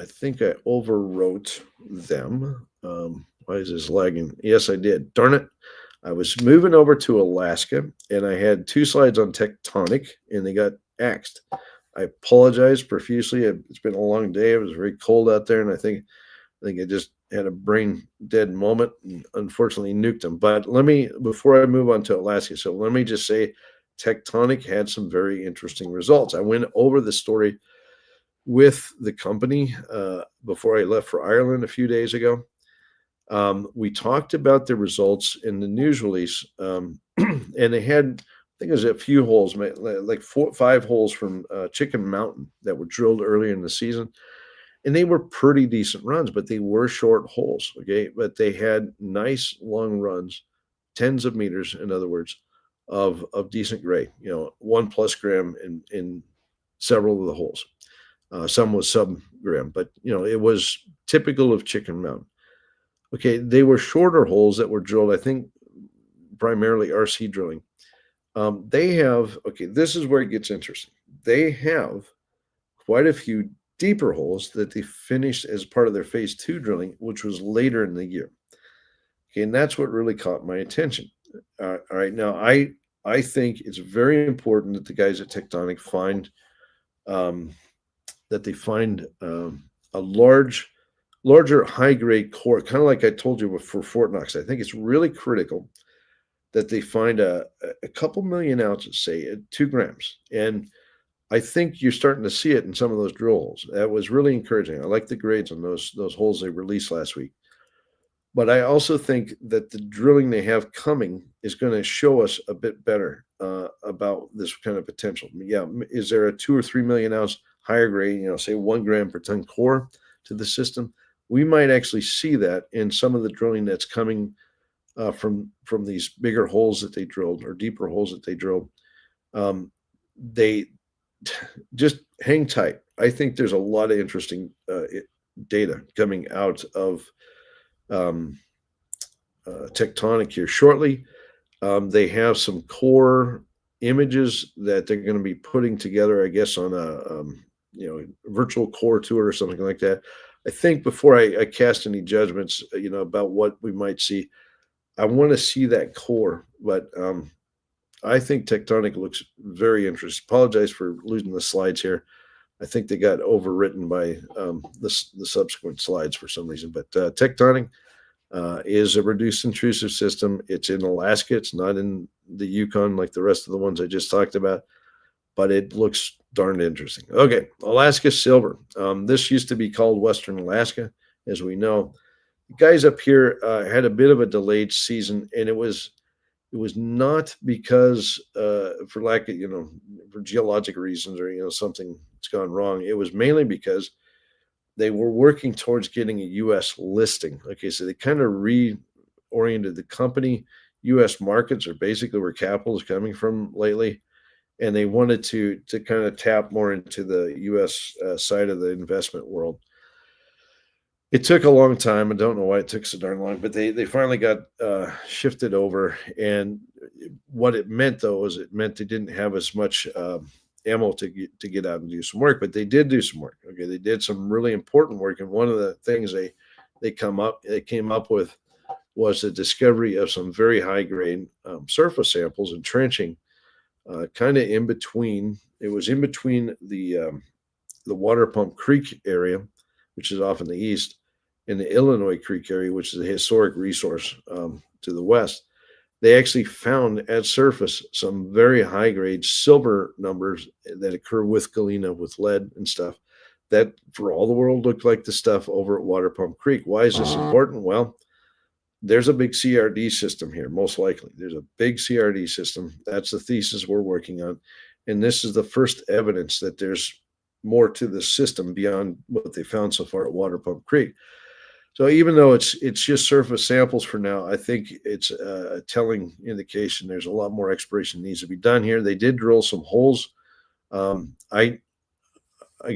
think I overwrote them. Why is this lagging? Yes, I did. Darn it. I was moving over to Alaska, and I had 2 slides on tectonic, and they got axed. I apologize profusely. It's been a long day. It was very cold out there, and I think I just had a brain dead moment and unfortunately nuked them. But before I move on to Alaska, so let me just say tectonic had some very interesting results. I went over the story with the company before I left for Ireland a few days ago. We talked about the results in the news release, and they had, I think it was a few holes, like 5 holes from Chicken Mountain that were drilled earlier in the season. And they were pretty decent runs, but they were short holes. Okay. But they had nice long runs, tens of meters, in other words, of decent grade, 1+ gram in several of the holes. Some was sub-gram, but it was typical of Chicken Mountain. Okay, they were shorter holes that were drilled, I think, primarily RC drilling. This is where it gets interesting. They have quite a few deeper holes that they finished as part of their phase 2 drilling, which was later in the year. Okay, and that's what really caught my attention. All right, now I think it's very important that the guys at Tectonic find a larger high-grade core, kind of like I told you for Fort Knox. I think it's really critical that they find a couple million ounces, say at 2 grams. And I think you're starting to see it in some of those drill holes. That was really encouraging. I like the grades on those holes they released last week. But I also think that the drilling they have coming is going to show us a bit better about this kind of potential. Yeah, is there a 2 or 3 million ounce higher grade, say 1 gram per ton core to the system? We might actually see that in some of the drilling that's coming from these bigger holes that they drilled or deeper holes that they drilled. They just hang tight. I think there's a lot of interesting data coming out of Tectonic here shortly. They have some core images that they're going to be putting together, I guess, on a virtual core tour or something like that. I think before I cast any judgments, about what we might see, I want to see that core. But I think Tectonic looks very interesting. Apologize for losing the slides here. I think they got overwritten by the subsequent slides for some reason. But Tectonic is a reduced intrusive system. It's in Alaska. It's not in the Yukon like the rest of the ones I just talked about. But it looks darn interesting. Okay, Alaska Silver. This used to be called Western Alaska, as we know. The guys up here had a bit of a delayed season, and it was not because for lack of, for geologic reasons or, something that's gone wrong. It was mainly because they were working towards getting a U.S. listing. Okay, so they kind of reoriented the company. U.S. markets are basically where capital is coming from lately. And they wanted to kind of tap more into the U.S. Side of the investment world. It took a long time. I don't know why it took so darn long, but they finally got shifted over. And what it meant, though, is it meant they didn't have as much ammo to get out and do some work, but they did do some work. Okay, they did some really important work, and one of the things they came up with was the discovery of some very high grade surface samples and trenching, kind of in between. It was in between the Water Pump Creek area, which is off in the east, and the Illinois Creek area, which is a historic resource to the west. They actually found at surface some very high grade silver numbers that occur with galena, with lead and stuff, that for all the world looked like the stuff over at Water Pump Creek. Why is this important? Well, there's a big CRD system here, most likely. There's a big CRD system. That's the thesis we're working on. And this is the first evidence that there's more to the system beyond what they found so far at Water Pump Creek. So even though it's just surface samples for now, I think it's a telling indication there's a lot more exploration needs to be done here. They did drill some holes. I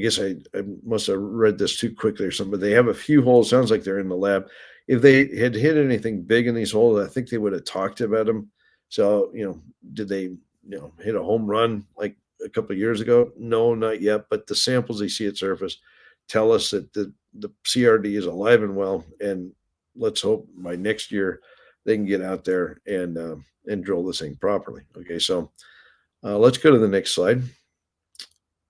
guess I must have read this too quickly or something, but they have a few holes. Sounds like they're in the lab. If they had hit anything big in these holes, I think they would have talked about them. So, did they, hit a home run like a couple of years ago? No, not yet. But the samples they see at surface tell us that the CRD is alive and well, and let's hope by next year they can get out there and drill this thing properly. Okay, so let's go to the next slide.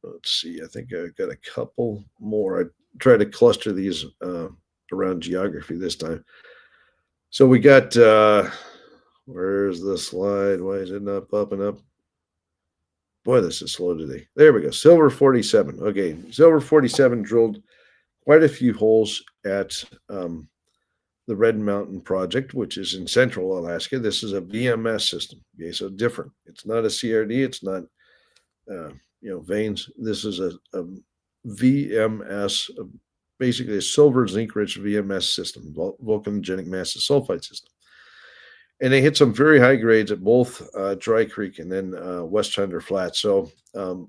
Let's see. I think I've got a couple more. I try to cluster these around geography this time. So we got, where's the slide? Why is it not popping up? Boy, this is slow today. There we go. Silver 47. Okay, Silver 47 drilled quite a few holes at the Red Mountain Project, which is in central Alaska. This is a VMS system. Okay, so different. It's not a CRD. It's not, veins. This is a VMS, basically a silver zinc rich VMS system, volcanogenic massive sulfide system. And they hit some very high grades at both Dry Creek and then West Chunder Flat. So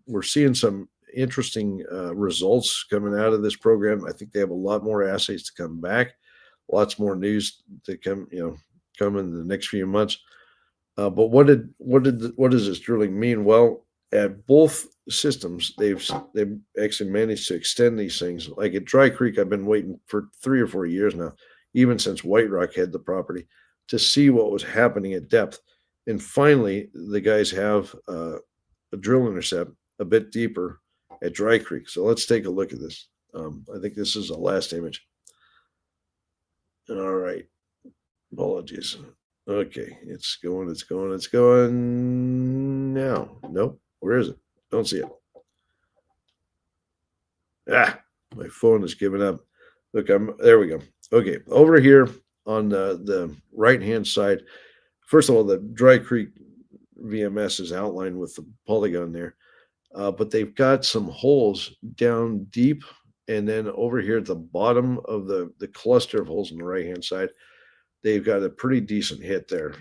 we're seeing some interesting results coming out of this program. I think they have a lot more assays to come back, lots more news to come in the next few months. But what does this drilling mean? Well, at both systems, they've actually managed to extend these things. Like at Dry Creek, I've been waiting for 3 or 4 years now, even since White Rock had the property, to see what was happening at depth. And finally, the guys have a drill intercept a bit deeper at Dry Creek. So let's take a look at this. I think this is the last image. All right. Apologies. Okay, it's going now. Nope. Where is it? Don't see it. My phone is giving up. Look, there we go. Okay, over here on the right-hand side, first of all, the Dry Creek VMS is outlined with the polygon there, but they've got some holes down deep, and then over here at the bottom of the cluster of holes on the right-hand side, they've got a pretty decent hit there.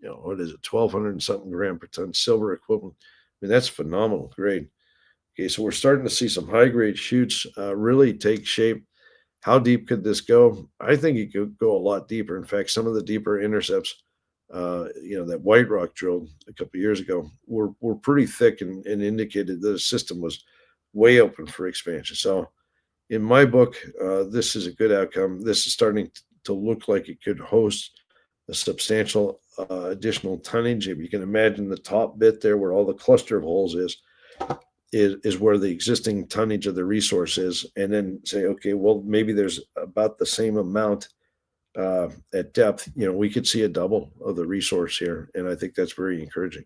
What is it, 1,200 and something gram per ton silver equivalent. I mean, that's phenomenal grade. Okay, so we're starting to see some high-grade shoots really take shape. How deep could this go? I think it could go a lot deeper. In fact, some of the deeper intercepts, that White Rock drilled a couple of years ago were pretty thick and indicated that the system was way open for expansion. So in my book, this is a good outcome. This is starting to look like it could host a substantial additional tonnage. If you can imagine the top bit there where all the cluster of holes is where the existing tonnage of the resource is, and then say, okay, well, maybe there's about the same amount at depth. We could see a double of the resource here, and I think that's very encouraging.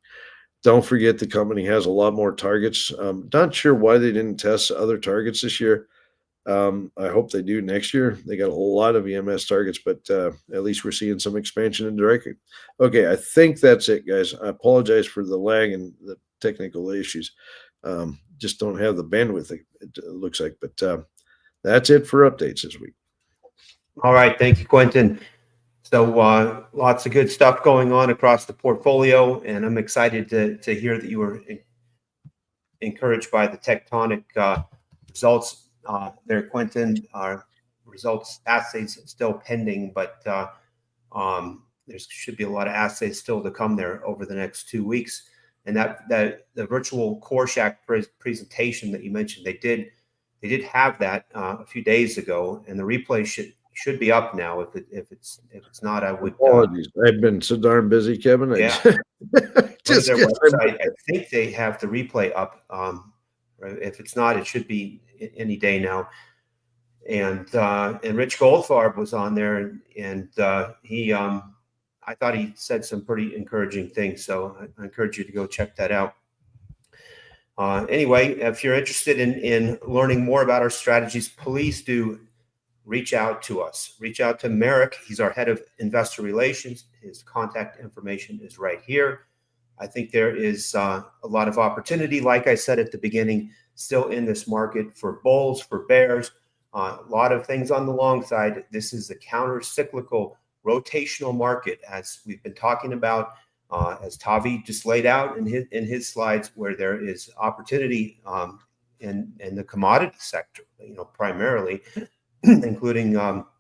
Don't forget the company has a lot more targets. Not sure why they didn't test other targets this year. I hope they do next year. They got a whole lot of EMS targets, but at least we're seeing some expansion in Dry Creek. Okay, I think that's it, guys. I apologize for the lag and the technical issues. Just don't have the bandwidth, it looks like. But that's it for updates this week. All right. Thank you, Quentin. So lots of good stuff going on across the portfolio, and I'm excited to hear that you were encouraged by the tectonic results there, Quentin. Our results assays still pending, but there should be a lot of assays still to come there over the next 2 weeks. And that the virtual Core Shack presentation that you mentioned, they did have that a few days ago, and the replay should be up now. If it's not, I would. Apologies. I've been so darn busy, Kevin. Yeah. Go to their website. I think they have the replay up. If it's not, it should be any day now. And Rich Goldfarb was on there, and he I thought he said some pretty encouraging things. So I encourage you to go check that out. Anyway, if you're interested in learning more about our strategies, please do reach out to us. Reach out to Merrick. He's our head of investor relations. His contact information is right here. I think there is a lot of opportunity, like I said at the beginning, still in this market for bulls, for bears, a lot of things on the long side. This is a counter-cyclical rotational market, as we've been talking about, as Tavi just laid out in his slides, where there is opportunity in the commodity sector, primarily, including but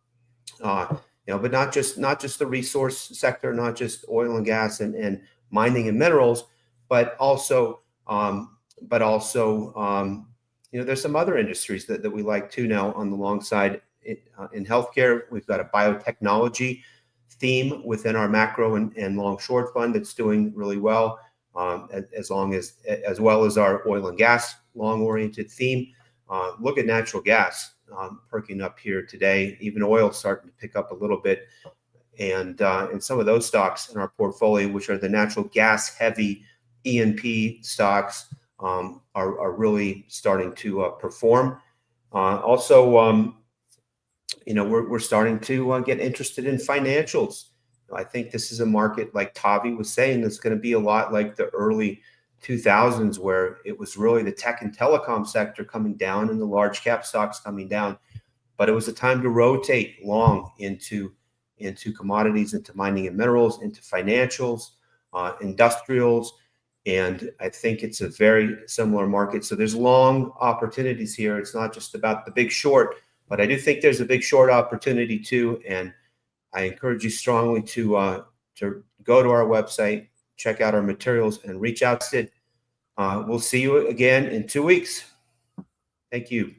not just the resource sector, not just oil and gas and mining and minerals, but also there's some other industries that we like too now on the long side. In healthcare, we've got a biotechnology theme within our macro and long short fund that's doing really well, as well as our oil and gas long oriented theme. Look at natural gas perking up here today. Even oil starting to pick up a little bit, and some of those stocks in our portfolio, which are the natural gas heavy E&P stocks, are really starting to perform. We're starting to get interested in financials. I think this is a market, like Tavi was saying, that's going to be a lot like the early 2000s, where it was really the tech and telecom sector coming down and the large cap stocks coming down. But it was a time to rotate long into commodities, into mining and minerals, into financials, industrials. And I think it's a very similar market. So there's long opportunities here. It's not just about the big short, but I do think there's a big short opportunity too. And I encourage you strongly to go to our website, check out our materials, and reach out. We'll see you again in 2 weeks. Thank you.